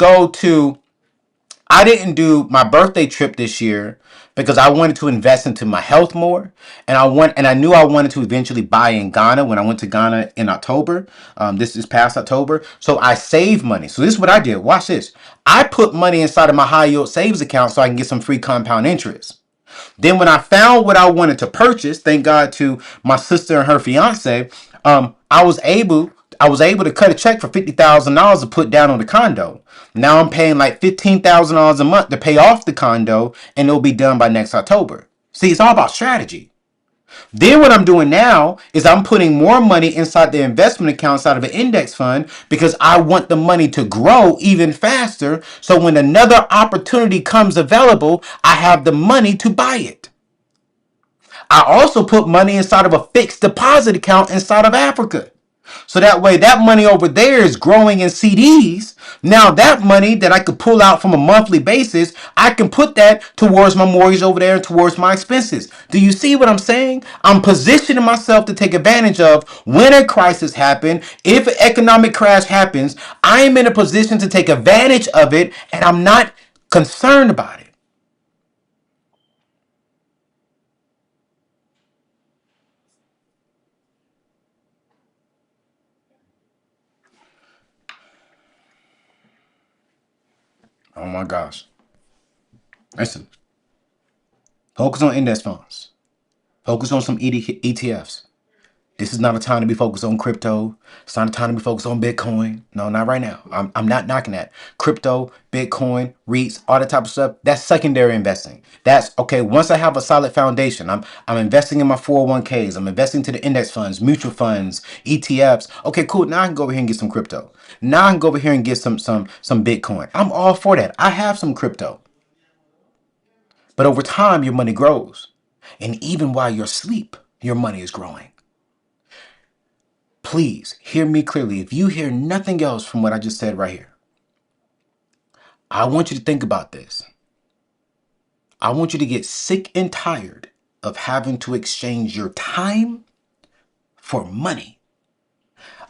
do my birthday trip this year because I wanted to invest into my health more, and I knew I wanted to eventually buy in Ghana when I went to Ghana in October. This is past October, so I saved money. So this is what I did. Watch this. I put money inside of my high yield savings account so I can get some free compound interest. Then when I found what I wanted to purchase, thank God to my sister and her fiance, I was able to cut a check for $50,000 to put down on the condo. Now I'm paying like $15,000 a month to pay off the condo, and it'll be done by next October. See, it's all about strategy. Then what I'm doing now is I'm putting more money inside the investment account inside of an index fund because I want the money to grow even faster. So when another opportunity comes available, I have the money to buy it. I also put money inside of a fixed deposit account inside of Africa. So that way, that money over there is growing in CDs. Now, that money that I could pull out from a monthly basis, I can put that towards my mortgage over there and towards my expenses. Do you see what I'm saying? I'm positioning myself to take advantage of when a crisis happens. If an economic crash happens, I am in a position to take advantage of it, and I'm not concerned about it. Oh my gosh. Listen, focus on index funds. Focus on some ETFs. This is not a time to be focused on crypto. It's not a time to be focused on Bitcoin. No, not right now. I'm not knocking that. Crypto, Bitcoin, REITs, all that type of stuff, that's secondary investing. That's okay. Once I have a solid foundation, I'm investing in my 401ks. I'm investing to the index funds, mutual funds, ETFs. Okay, cool. Now I can go over here and get some crypto. Now I can go over here and get some Bitcoin. I'm all for that. I have some crypto. But over time, your money grows. And even while you're asleep, your money is growing. Please hear me clearly. If you hear nothing else from what I just said right here, I want you to think about this. I want you to get sick and tired of having to exchange your time for money.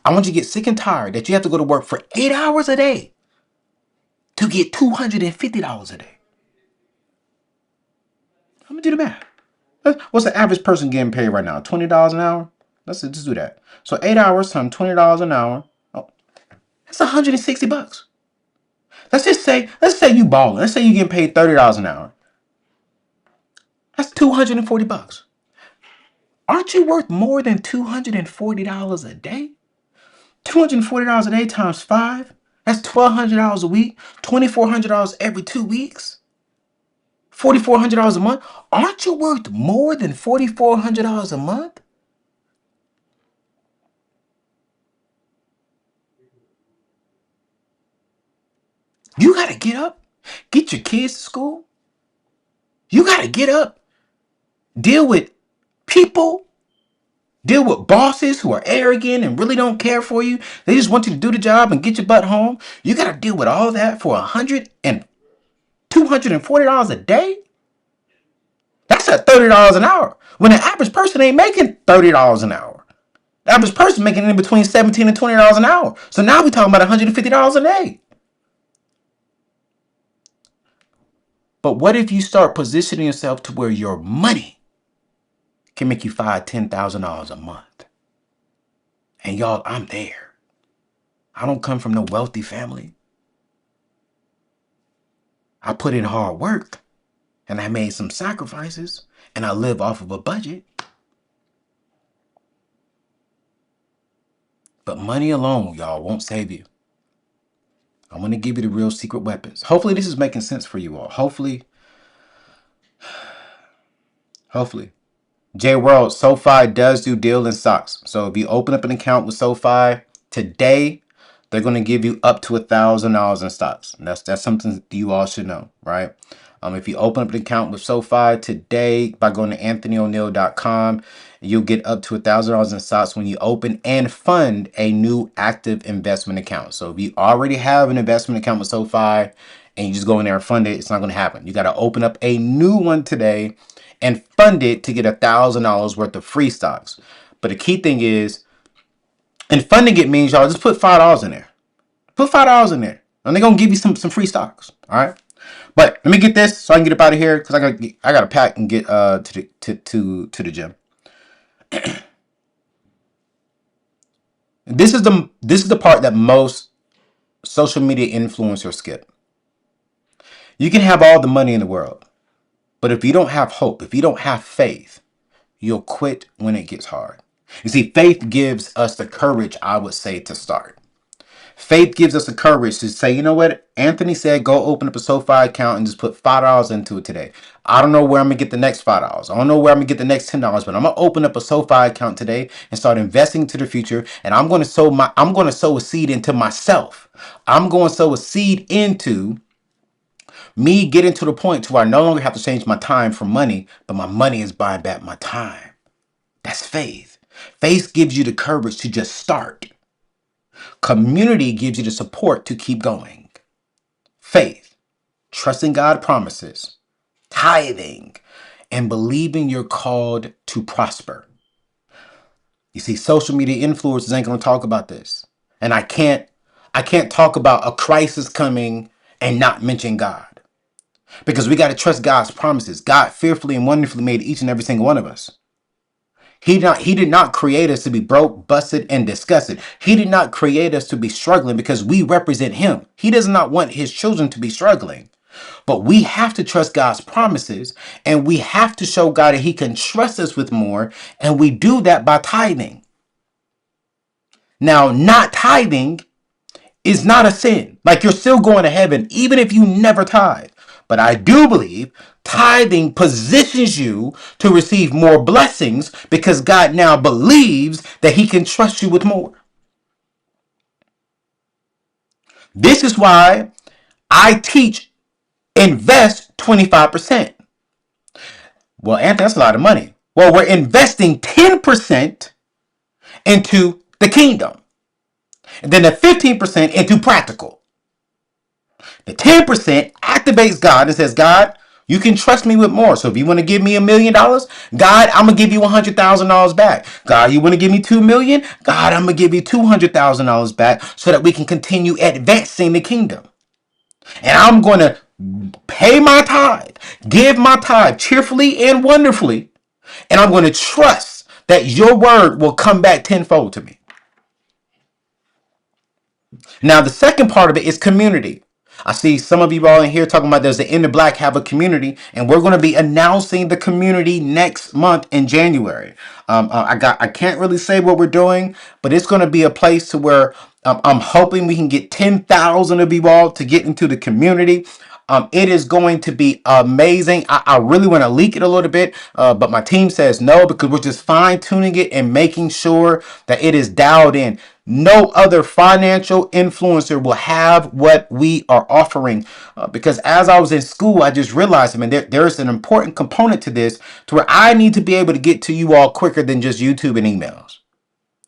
I want you to get sick and tired that you have to go to work for 8 hours a day to get $250 a day. I'm going to do the math. What's the average person getting paid right now? $20 an hour? Let's just do that. So 8 hours times $20 an hour. Oh, that's $160. Let's say you balling. Let's say you getting paid $30 an hour. That's $240. Aren't you worth more than $240 a day? $240 a day times 5. That's $1,200 a week. $2,400 every 2 weeks. $4,400 a month. Aren't you worth more than $4,400 a month? You gotta get up, get your kids to school. You gotta get up, deal with people, deal with bosses who are arrogant and really don't care for you. They just want you to do the job and get your butt home. You gotta deal with all that for $240 a day. That's at $30 an hour. When the average person ain't making $30 an hour. The average person making in between $17 and $20 an hour. So now we're talking about $150 a day. But what if you start positioning yourself to where your money can make you $5,000, $10,000 a month? And y'all, I'm there. I don't come from no wealthy family. I put in hard work and I made some sacrifices and I live off of a budget. But money alone, y'all, won't save you. I'm going to give you the real secret weapons. Hopefully this is making sense for you all. Hopefully. J World, SoFi does do deal in stocks. So if you open up an account with SoFi today, they're going to give you up to $1,000 in stocks. And that's something you all should know, right? If you open up an account with SoFi today by going to anthonyoneal.com, you'll get up to $1,000 in stocks when you open and fund a new active investment account. So if you already have an investment account with SoFi and you just go in there and fund it, it's not going to happen. You got to open up a new one today and fund it to get $1,000 worth of free stocks. But the key thing is, and funding it means y'all just put $5 in there. Put $5 in there, and they're gonna give you some free stocks. All right. But let me get this so I can get up out of here because I got to pack and get to the gym. This is the part that most social media influencers skip. You can have all the money in the world, but if you don't have hope, if you don't have faith, you'll quit when it gets hard. You see, faith gives us the courage, I would say, to start. Faith gives us the courage to say, you know what? Anthony said, go open up a SoFi account and just put $5 into it today. I don't know where I'm going to get the next $5. I don't know where I'm going to get the next $10, but I'm going to open up a SoFi account today and start investing into the future. And I'm going to sow a seed into myself. I'm going to sow a seed into me getting to the point to where I no longer have to change my time for money, but my money is buying back my time. That's faith. Faith gives you the courage to just start. Community gives you the support to keep going. Faith, trusting God promises, tithing, and believing you're called to prosper. You see, social media influencers ain't gonna talk about this. And I can't talk about a crisis coming and not mention God. Because we got to trust God's promises. God fearfully and wonderfully made each and every single one of us. He did not create us to be broke, busted, and disgusted. He did not create us to be struggling because we represent him. He does not want his children to be struggling. But we have to trust God's promises and we have to show God that he can trust us with more. And we do that by tithing. Now, not tithing is not a sin. Like you're still going to heaven even if you never tithe. But I do believe tithing positions you to receive more blessings because God now believes that he can trust you with more. This is why I teach invest 25%. Well, Anthony, that's a lot of money. Well, we're investing 10% into the kingdom. And then the 15% into practical. The 10% activates God and says, God, you can trust me with more. So if you want to give me $1,000,000, God, I'm going to give you $100,000 back. God, you want to give me $2,000,000? God, I'm going to give you $200,000 back so that we can continue advancing the kingdom. And I'm going to pay my tithe, give my tithe cheerfully and wonderfully. And I'm going to trust that your word will come back tenfold to me. Now, the second part of it is community. I see some of you all in here talking about there's the In the Black have a community, and we're going to be announcing the community next month in January. I can't really say what we're doing, but it's going to be a place to where I'm hoping we can get 10,000 of you all to get into the community. It is going to be amazing. I really want to leak it a little bit, but my team says no because we're just fine tuning it and making sure that it is dialed in. No other financial influencer will have what we are offering. Because as I was in school, I just realized, there is an important component to this to where I need to be able to get to you all quicker than just YouTube and emails.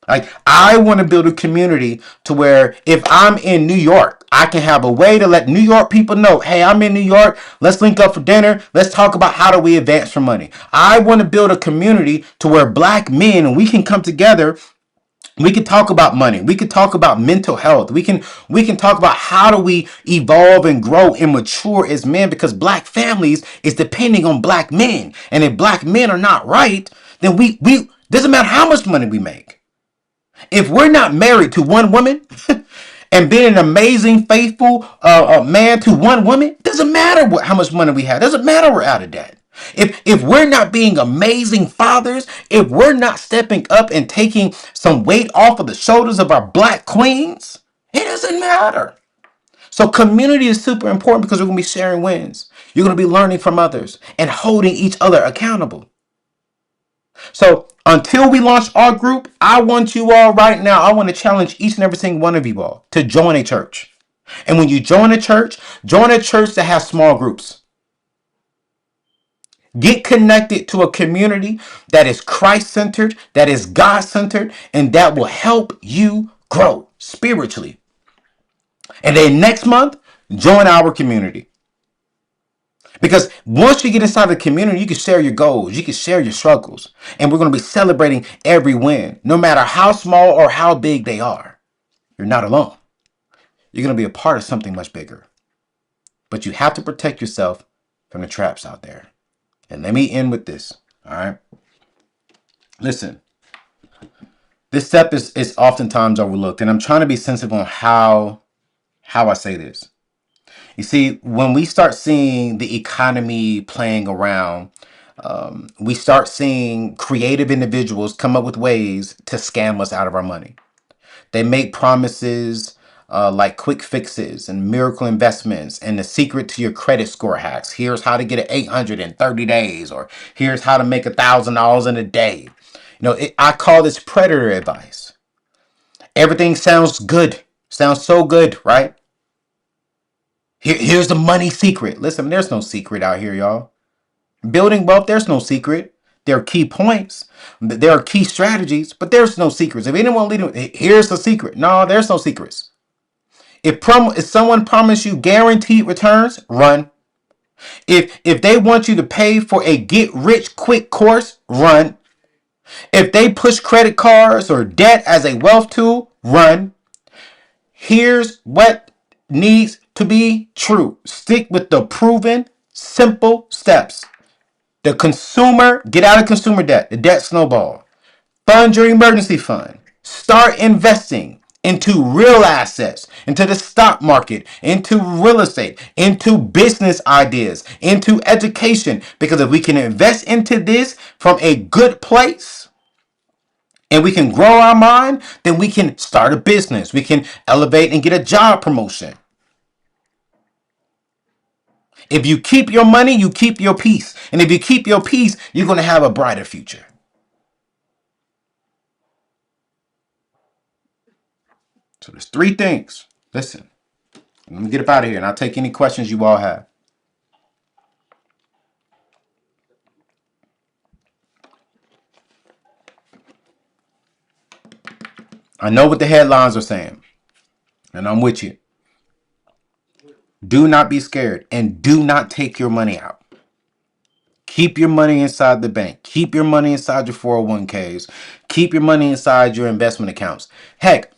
Like, I want to build a community to where if I'm in New York, I can have a way to let New York people know, hey, I'm in New York. Let's link up for dinner. Let's talk about how do we advance for money. I want to build a community to where black men and we can come together. We can talk about money. We can talk about mental health. We can talk about how do we evolve and grow and mature as men because black families is depending on black men. And if black men are not right, then we doesn't matter how much money we make. If we're not married to one woman and being an amazing, faithful man to one woman, doesn't matter how much money we have. Doesn't matter we're out of debt. If we're not being amazing fathers, if we're not stepping up and taking some weight off of the shoulders of our black queens, it doesn't matter. So community is super important because we're going to be sharing wins. You're going to be learning from others and holding each other accountable. So until we launch our group, I want you all right now, I want to challenge each and every single one of you all to join a church. And when you join a church that has small groups. Get connected to a community that is Christ-centered, that is God-centered, and that will help you grow spiritually. And then next month, join our community. Because once you get inside the community, you can share your goals, you can share your struggles, and we're going to be celebrating every win, no matter how small or how big they are. You're not alone. You're going to be a part of something much bigger. But you have to protect yourself from the traps out there. And let me end with this. All right. Listen, this step is oftentimes overlooked, and I'm trying to be sensitive on how I say this. You see, when we start seeing the economy playing around, we start seeing creative individuals come up with ways to scam us out of our money. They make promises like quick fixes and miracle investments and the secret to your credit score hacks. Here's how to get an 800 in 30 days, or here's how to make $1,000 in a day. I call this predator advice. Everything sounds good, sounds so good, right? Here's the money secret. Listen, there's no secret out here, y'all. Building wealth, there's no secret. There are key points. There are key strategies, but there's no secrets. If anyone leading, here's the secret. No, there's no secrets. If someone promised you guaranteed returns, run. If they want you to pay for a get rich quick course, run. If they push credit cards or debt as a wealth tool, run. Here's what needs to be true. Stick with the proven, simple steps. Get out of consumer debt, the debt snowball. Fund your emergency fund. Start investing into real assets, into the stock market, into real estate, into business ideas, into education. Because if we can invest into this from a good place and we can grow our mind, then we can start a business. We can elevate and get a job promotion. If you keep your money, you keep your peace. And if you keep your peace, you're going to have a brighter future. So there's three things. Listen, let me get up out of here and I'll take any questions you all have. I know what the headlines are saying, and I'm with you. Do not be scared and do not take your money out. Keep your money inside the bank. Keep your money inside your 401ks. Keep your money inside your investment accounts. Heck,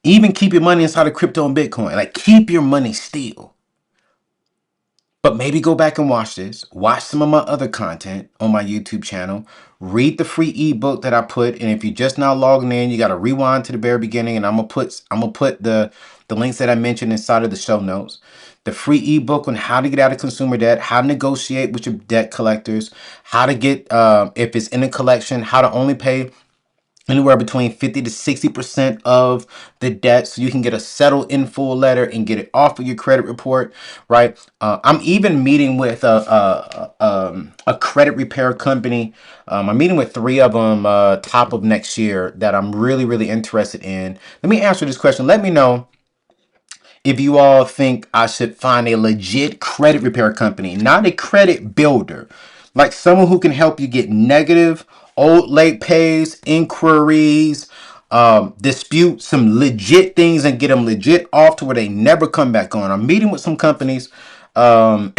even keep your money inside of crypto and Bitcoin. Like, keep your money still. But maybe go back and watch this. Watch some of my other content on my YouTube channel. Read the free ebook that I put. And if you're just now logging in, you got to rewind to the very beginning. And I'm gonna put the links that I mentioned inside of the show notes. The free ebook on how to get out of consumer debt, how to negotiate with your debt collectors, how to get if it's in a collection, how to only pay anywhere between 50 to 60% of the debt so you can get a settled in full letter and get it off of your credit report, right? I'm even meeting with a credit repair company. I'm meeting with 3 of them top of next year that I'm really, really interested in. Let me answer this question. Let me know if you all think I should find a legit credit repair company, not a credit builder, like someone who can help you get negative, old late pays, inquiries, dispute some legit things and get them legit off to where they never come back on. I'm meeting with some companies because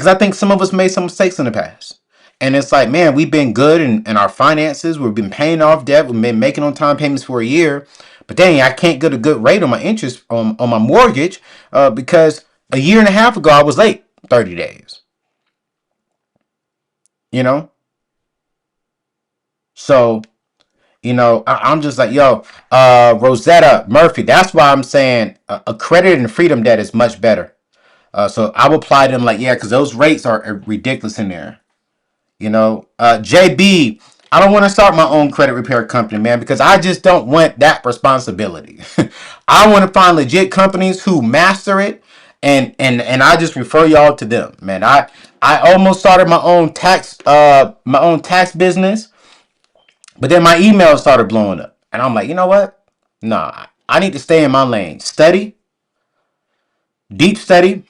I think some of us made some mistakes in the past. And it's like, man, we've been good in our finances. We've been paying off debt. We've been making on time payments for a year. But dang, I can't get a good rate on my interest on my mortgage because a year and a half ago I was late 30 days. You know? So, I'm just like, yo, Rosetta Murphy. That's why I'm saying a credit and freedom debt is much better. So I will apply them like, yeah, because those rates are ridiculous in there. JB, I don't want to start my own credit repair company, man, because I just don't want that responsibility. I want to find legit companies who master it, and I just refer y'all to them, man. I almost started my own tax business, but then my email started blowing up, and I'm like, you know what? Nah, I need to stay in my lane. Study, deep study,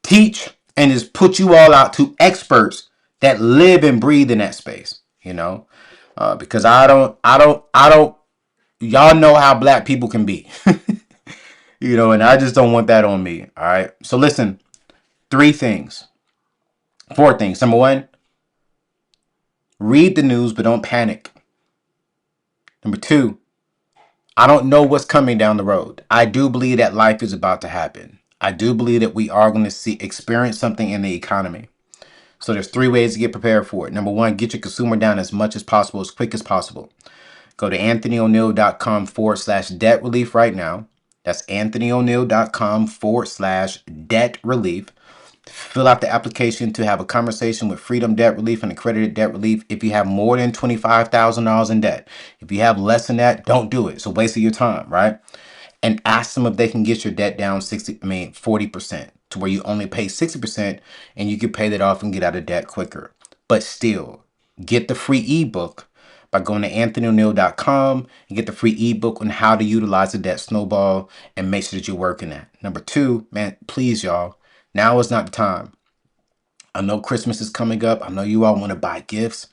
teach, and just put you all out to experts that live and breathe in that space, because I don't, y'all know how black people can be, and I just don't want that on me. All right. So listen, 4 things. Number 1, read the news, but don't panic. Number 2, I don't know what's coming down the road. I do believe that life is about to happen. I do believe that we are going to see experience something in the economy. So there's three ways to get prepared for it. Number one, get your consumer down as much as possible, as quick as possible. Go to anthonyoneal.com/debt relief right now. That's anthonyoneal.com/debt relief. Fill out the application to have a conversation with Freedom Debt Relief and Accredited Debt Relief if you have more than $25,000 in debt. If you have less than that, don't do it. It's a waste of your time, right? And ask them if they can get your debt down 40% to where you only pay 60% and you can pay that off and get out of debt quicker. But still, get the free ebook by going to anthonyoneal.com and get the free ebook on how to utilize the debt snowball and make sure that you're working that. Number two, man, please, y'all, now is not the time. I know Christmas is coming up. I know you all want to buy gifts,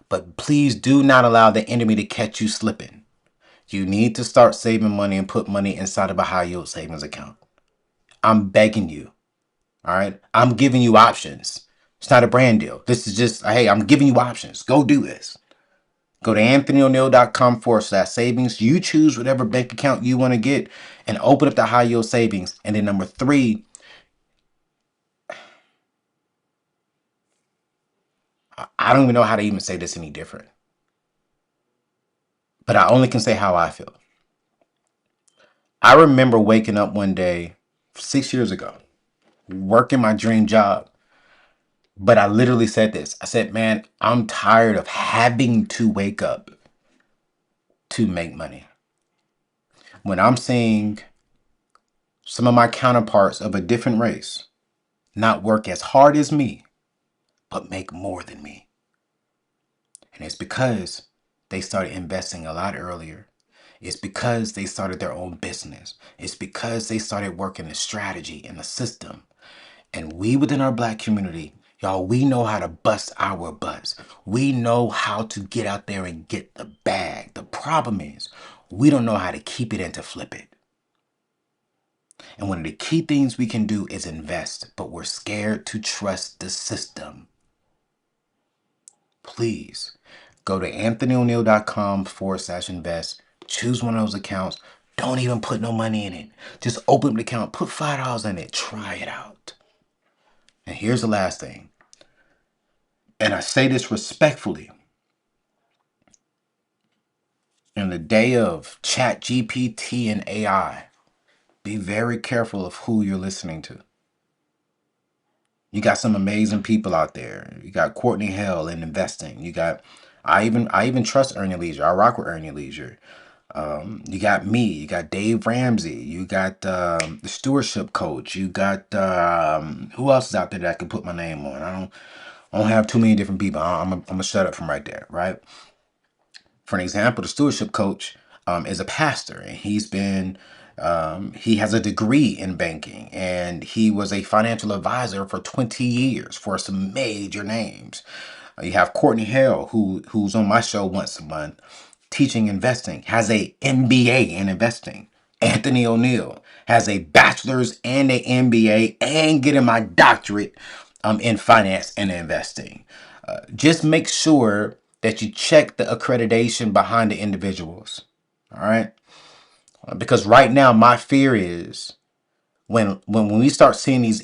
but please do not allow the enemy to catch you slipping. You need to start saving money and put money inside of a high yield savings account. I'm begging you. All right. I'm giving you options. It's not a brand deal. This is just, hey, I'm giving you options. Go do this. Go to anthonyoneal.com/savings. You choose whatever bank account you want to get and open up the high yield savings. And then number three, I don't even know how to even say this any different, but I only can say how I feel. I remember waking up one day 6 years ago, working my dream job. But I literally said this. I said, man, I'm tired of having to wake up to make money. When I'm seeing some of my counterparts of a different race not work as hard as me, but make more than me. And it's because they started investing a lot earlier. It's because they started their own business. It's because they started working the strategy and the system. And we within our black community, y'all, we know how to bust our butts. We know how to get out there and get the bag. The problem is we don't know how to keep it and to flip it. And one of the key things we can do is invest, but we're scared to trust the system. Please go to anthonyoneal.com/invest. Choose one of those accounts. Don't even put no money in it. Just open the account, put $5 in it, try it out. And here's the last thing. And I say this respectfully. In the day of Chat GPT and AI, be very careful of who you're listening to. You got some amazing people out there. You got Courtney Hell in investing. You got I even trust Earn Your Leisure. I rock with Earn Your Leisure. You got me. You got Dave Ramsey. You got the stewardship coach. You got who else is out there that I can put my name on? I don't have too many different people. I'm gonna shut up from right there, right? For an example, the stewardship coach is a pastor, and he has a degree in banking, and he was a financial advisor for 20 years for some major names. You have Courtney Hale, who's on my show once a month, teaching investing, has a MBA in investing. Anthony Oneal has a bachelor's and a MBA and getting my doctorate in finance and investing. Just make sure that you check the accreditation behind the individuals. All right. Because right now, my fear is when we start seeing these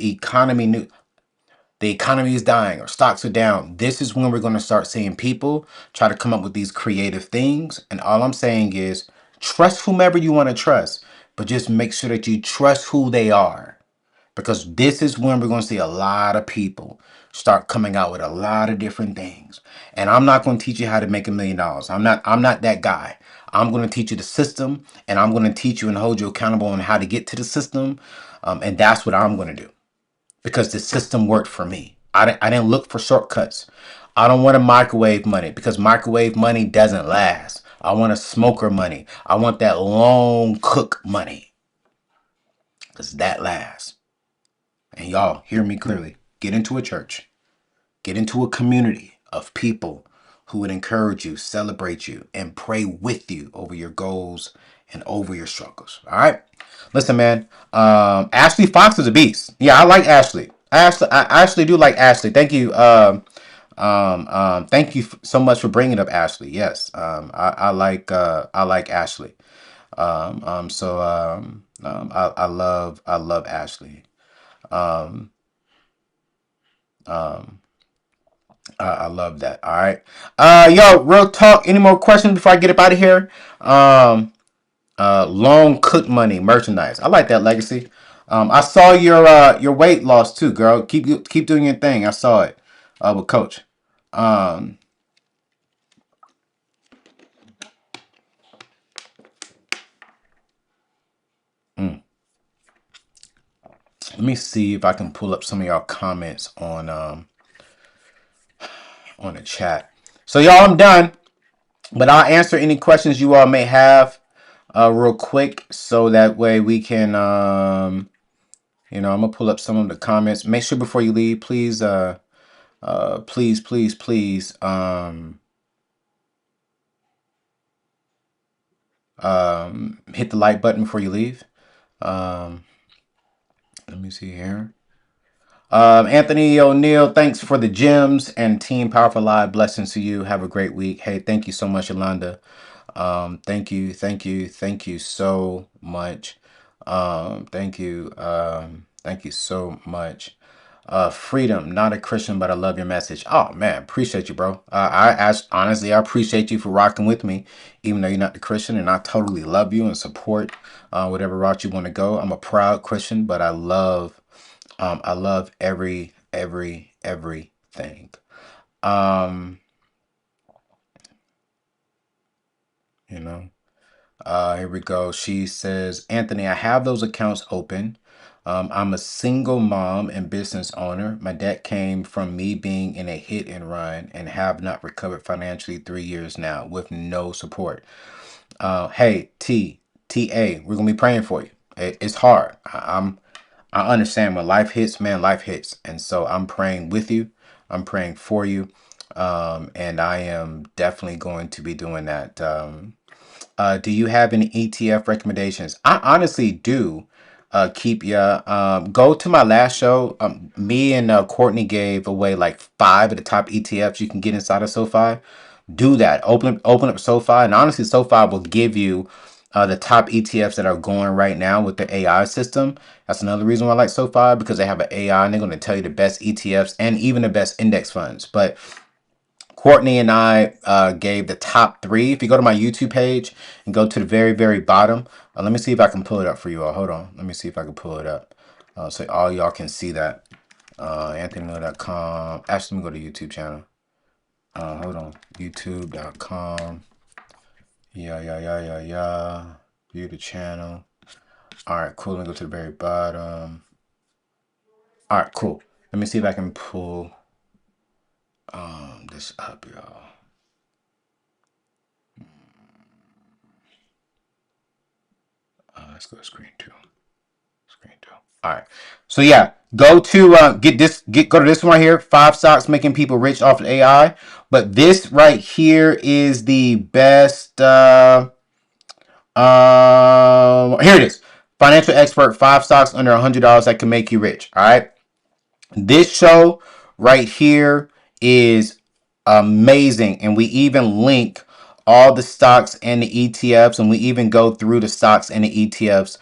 the economy is dying or stocks are down, this is when we're going to start seeing people try to come up with these creative things. And all I'm saying is trust whomever you want to trust, but just make sure that you trust who they are. Because this is when we're going to see a lot of people start coming out with a lot of different things. And I'm not going to teach you how to make $1 million. I'm not that guy. I'm going to teach you the system, and I'm going to teach you and hold you accountable on how to get to the system. And that's what I'm going to do, because the system worked for me. I didn't look for shortcuts. I don't want to microwave money, because microwave money doesn't last. I want a smoker money. I want that long cook money, because that lasts. And y'all, hear me clearly. Get into a church. Get into a community of people who would encourage you, celebrate you, and pray with you over your goals and over your struggles. All right? Listen, man. Ashley Fox is a beast. Yeah, I like Ashley. I actually do like Ashley. Thank you. Thank you so much for bringing up Ashley. Yes. I like Ashley. I love Ashley. Um, um, I love that. All right. Yo, real talk. Any more questions before I get up out of here? Um, long cook money merchandise. I like that legacy. I saw your weight loss too, girl. Keep doing your thing. I saw it with Coach. Um, mm. Let me see if I can pull up some of y'all comments on the chat. So y'all, I'm done, but I'll answer any questions you all may have real quick, so that way we can I'm gonna pull up some of the comments. Make sure before you leave, please please hit the like button before you leave. Um, let me see here. Anthony O'Neill, thanks for the gems and Team Powerful Live. Blessings to you. Have a great week. Hey, thank you so much, Yolanda. Thank you so much. Thank you so much. Freedom, not a Christian, but I love your message. Oh man, appreciate you, bro. Honestly, I appreciate you for rocking with me, even though you're not the Christian, and I totally love you and support whatever route you want to go. I'm a proud Christian, but I love everything. Um, you know. Here we go. She says, Anthony, I have those accounts open. I'm a single mom and business owner. My debt came from me being in a hit and run and have not recovered financially 3 years now with no support. Hey, TA, we're gonna be praying for you. It's hard. I understand when life hits, man, life hits, and so I'm praying with you. I'm praying for you, and I am definitely going to be doing that. Do you have any ETF recommendations? I honestly do. Keep ya. Go to my last show. Me and Courtney gave away like 5 of the top ETFs you can get inside of SoFi. Do that. Open up SoFi, and honestly, SoFi will give you the top ETFs that are going right now with the AI system. That's another reason why I like SoFi, because they have an AI and they're going to tell you the best ETFs and even the best index funds. But Courtney and I gave the top 3. If you go to my YouTube page and go to the very, very bottom, let me see if I can pull it up for you all. Hold on. Let me see if I can pull it up so all y'all can see that. AnthonyMiller.com. Actually, let me go to YouTube channel. Hold on. YouTube.com. Yeah. View the channel. All right, cool. Let me go to the very bottom. All right, cool. Let me see if I can pull this up, y'all. Let's go to screen 2. Screen 2. All right. So yeah, go to go to this one right here. 5 stocks making people rich off of AI. But this right here is the best. Here it is. Financial expert. 5 stocks under $100 that can make you rich. All right. This show right here is amazing, and we even link all the stocks and the ETFs, and we even go through the stocks and the ETFs.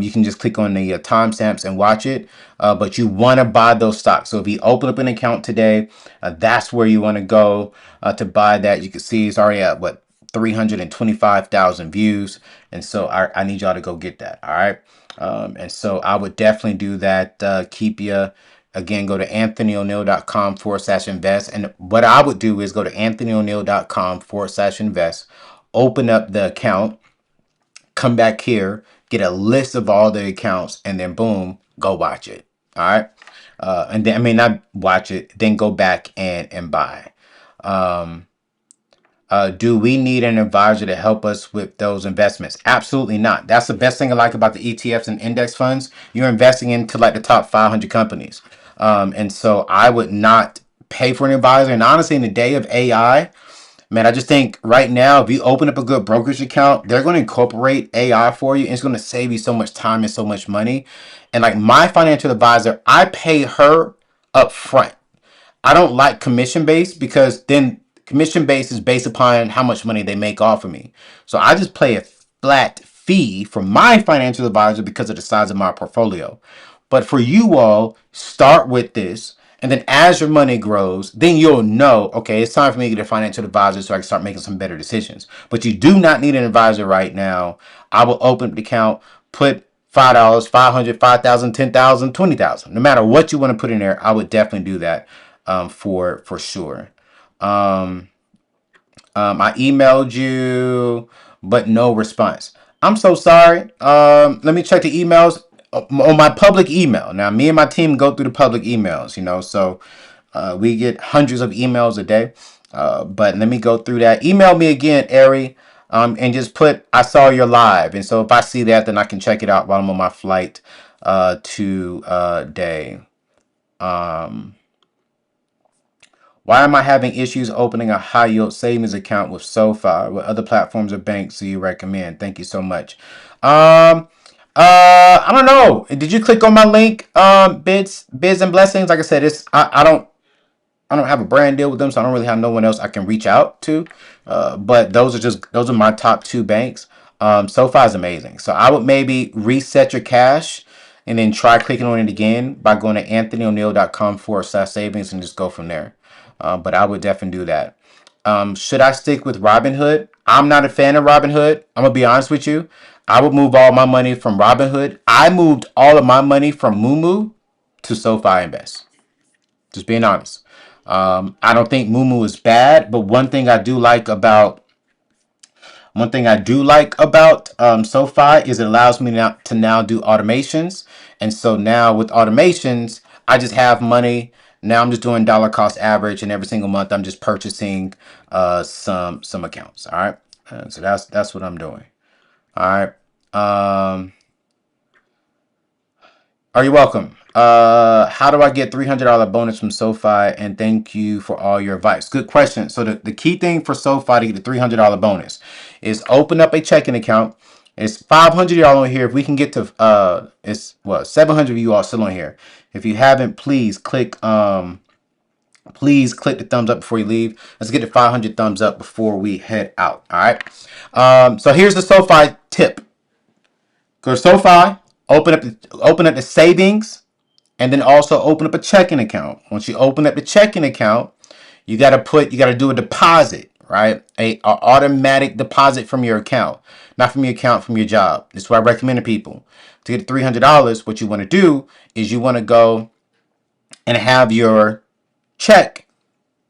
You can just click on the timestamps and watch it, but you want to buy those stocks. So if you open up an account today, that's where you want to go to buy that. You can see it's already at what, 325,000 views, and so I need y'all to go get that. All right. And so I would definitely do that. Keep you. Again, go to anthonyoneal.com/invest. And what I would do is go to anthonyoneal.com/invest, open up the account, come back here, get a list of all the accounts, and then boom, go watch it. All right. And then, I mean, not watch it, then go back and buy. Um, do we need an advisor to help us with those investments? Absolutely not. That's the best thing I like about the ETFs and index funds. You're investing into like the top 500 companies. And so I would not pay for an advisor. And honestly, in the day of AI, man, I just think right now, if you open up a good brokerage account, they're going to incorporate AI for you. And it's going to save you so much time and so much money. And like my financial advisor, I pay her up front. I don't like commission based, because then commission based is based upon how much money they make off of me. So I just pay a flat fee from my financial advisor because of the size of my portfolio. But for you all, start with this. And then as your money grows, then you'll know, okay, it's time for me to get a financial advisor so I can start making some better decisions. But you do not need an advisor right now. I will open the account, put $5, 500, 5,000, 10,000, 20,000. No matter what you want to put in there, I would definitely do that for sure. I emailed you, but no response. I'm so sorry. Let me check the emails on my public email. Now, me and my team go through the public emails, so we get hundreds of emails a day. But let me go through that. Email me again, Ari, and just put, I saw your live. And so if I see that, then I can check it out while I'm on my flight today. Why am I having issues opening a high yield savings account with SoFi? What other platforms or banks do you recommend? Thank you so much. I don't know. Did you click on my link? Bids and blessings. Like I said, I don't have a brand deal with them, so I don't really have no one else I can reach out to. But those are my top two banks. SoFi is amazing. So I would maybe reset your cash and then try clicking on it again by going to anthonyoneal.com/savings and just go from there. But I would definitely do that. Should I stick with Robinhood? I'm not a fan of Robinhood. I'm gonna be honest with you. I would move all my money from Robinhood. I moved all of my money from Moomoo to SoFi Invest. Just being honest. I don't think Moomoo is bad, but one thing I do like about SoFi is it allows me now do automations, and so now with automations, I just have money. Now I'm just doing dollar cost average, and every single month I'm just purchasing some accounts. All right, so that's what I'm doing. All right. Are you welcome? How do I get $300 bonus from SoFi? And thank you for all your advice. Good question. So the key thing for SoFi to get the $300 bonus is open up a checking account. It's 500 y'all on here. If we can get to it's what 700 of you all still on here. If you haven't, please click the thumbs up before you leave. Let's get to 500 thumbs up before we head out. All right. So here's the SoFi tip. Go to SoFi, open up the savings, and then also open up a checking account. Once you open up the checking account, you gotta do a deposit, right? A automatic deposit from your account, not from your account, from your job. This is what I recommend to people. To get $300, what you want to do is you want to go and have your check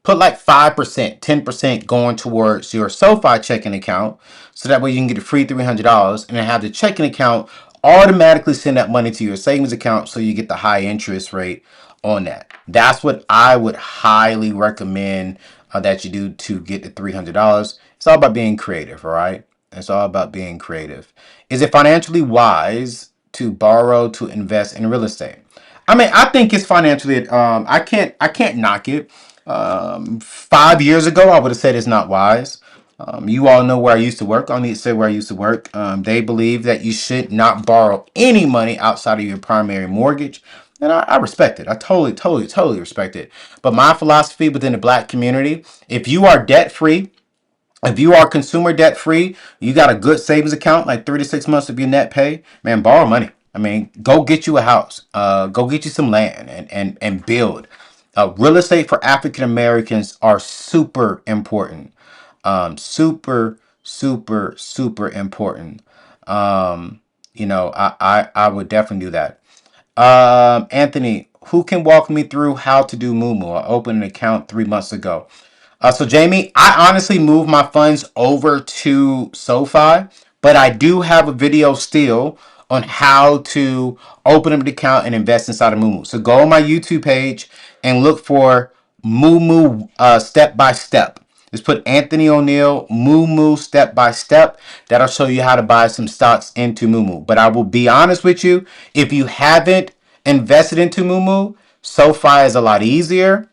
put like 5%, 10% going towards your SoFi checking account. So that way you can get a free $300 and then have the checking account automatically send that money to your savings account so you get the high interest rate on that. That's what I would highly recommend that you do to get the $300. It's all about being creative, all right? It's all about being creative. Is it financially wise to borrow to invest in real estate? I mean, I think it's financially. I can't knock it. 5 years ago, I would have said it's not wise. You all know where I used to work. I don't need to say where I used to work. They believe that you should not borrow any money outside of your primary mortgage. And I respect it. I totally, totally, totally respect it. But my philosophy within the black community, if you are debt free, if you are consumer debt free, you got a good savings account, like 3 to 6 months of your net pay, man, borrow money. I mean, go get you a house, go get you some land and build. Real estate for African Americans are super important. Super, super, super important. I would definitely do that. Anthony, who can walk me through how to do Moomoo? I opened an account 3 months ago. So Jamie, I honestly moved my funds over to SoFi, but I do have a video still on how to open up an account and invest inside of Moomoo. So go on my YouTube page and look for Moomoo step by step. Just put Anthony Oneal Moomoo step by step. That'll show you how to buy some stocks into Moomoo. But I will be honest with you, if you haven't invested into Moomoo, SoFi is a lot easier.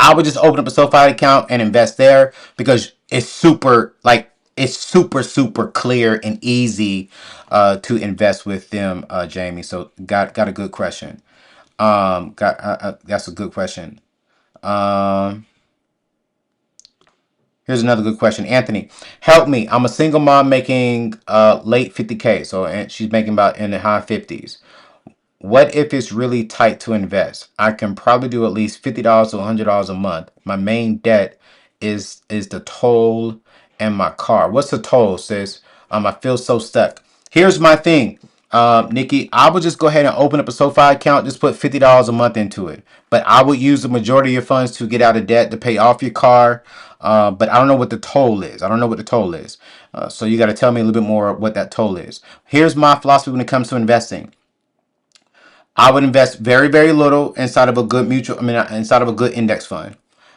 I would just open up a SoFi account and invest there because it's super clear and easy to invest with them, Jamie. So got a good question. Got That's a good question. Um, Here's another good question. Anthony, help me. I'm a single mom making late 50K. So and she's making about in the high 50s. What if it's really tight to invest? I can probably do at least $50 to $100 a month. My main debt is the toll and my car. What's the toll, sis? I feel so stuck. Here's my thing, Nikki. I would just go ahead and open up a SoFi account. Just put $50 a month into it. But I would use the majority of your funds to get out of debt to pay off your car. But I don't know what the toll is. I don't know what the toll is. So you got to tell me a little bit more what that toll is. Here's my philosophy when it comes to investing. I would invest very, very little inside of a good inside of a good index fund.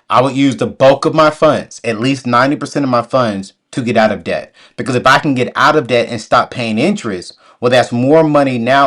I would use the bulk of my funds, at least 90% of my funds, to get out of debt. Because if I can get out of debt and stop paying interest, well, that's more money now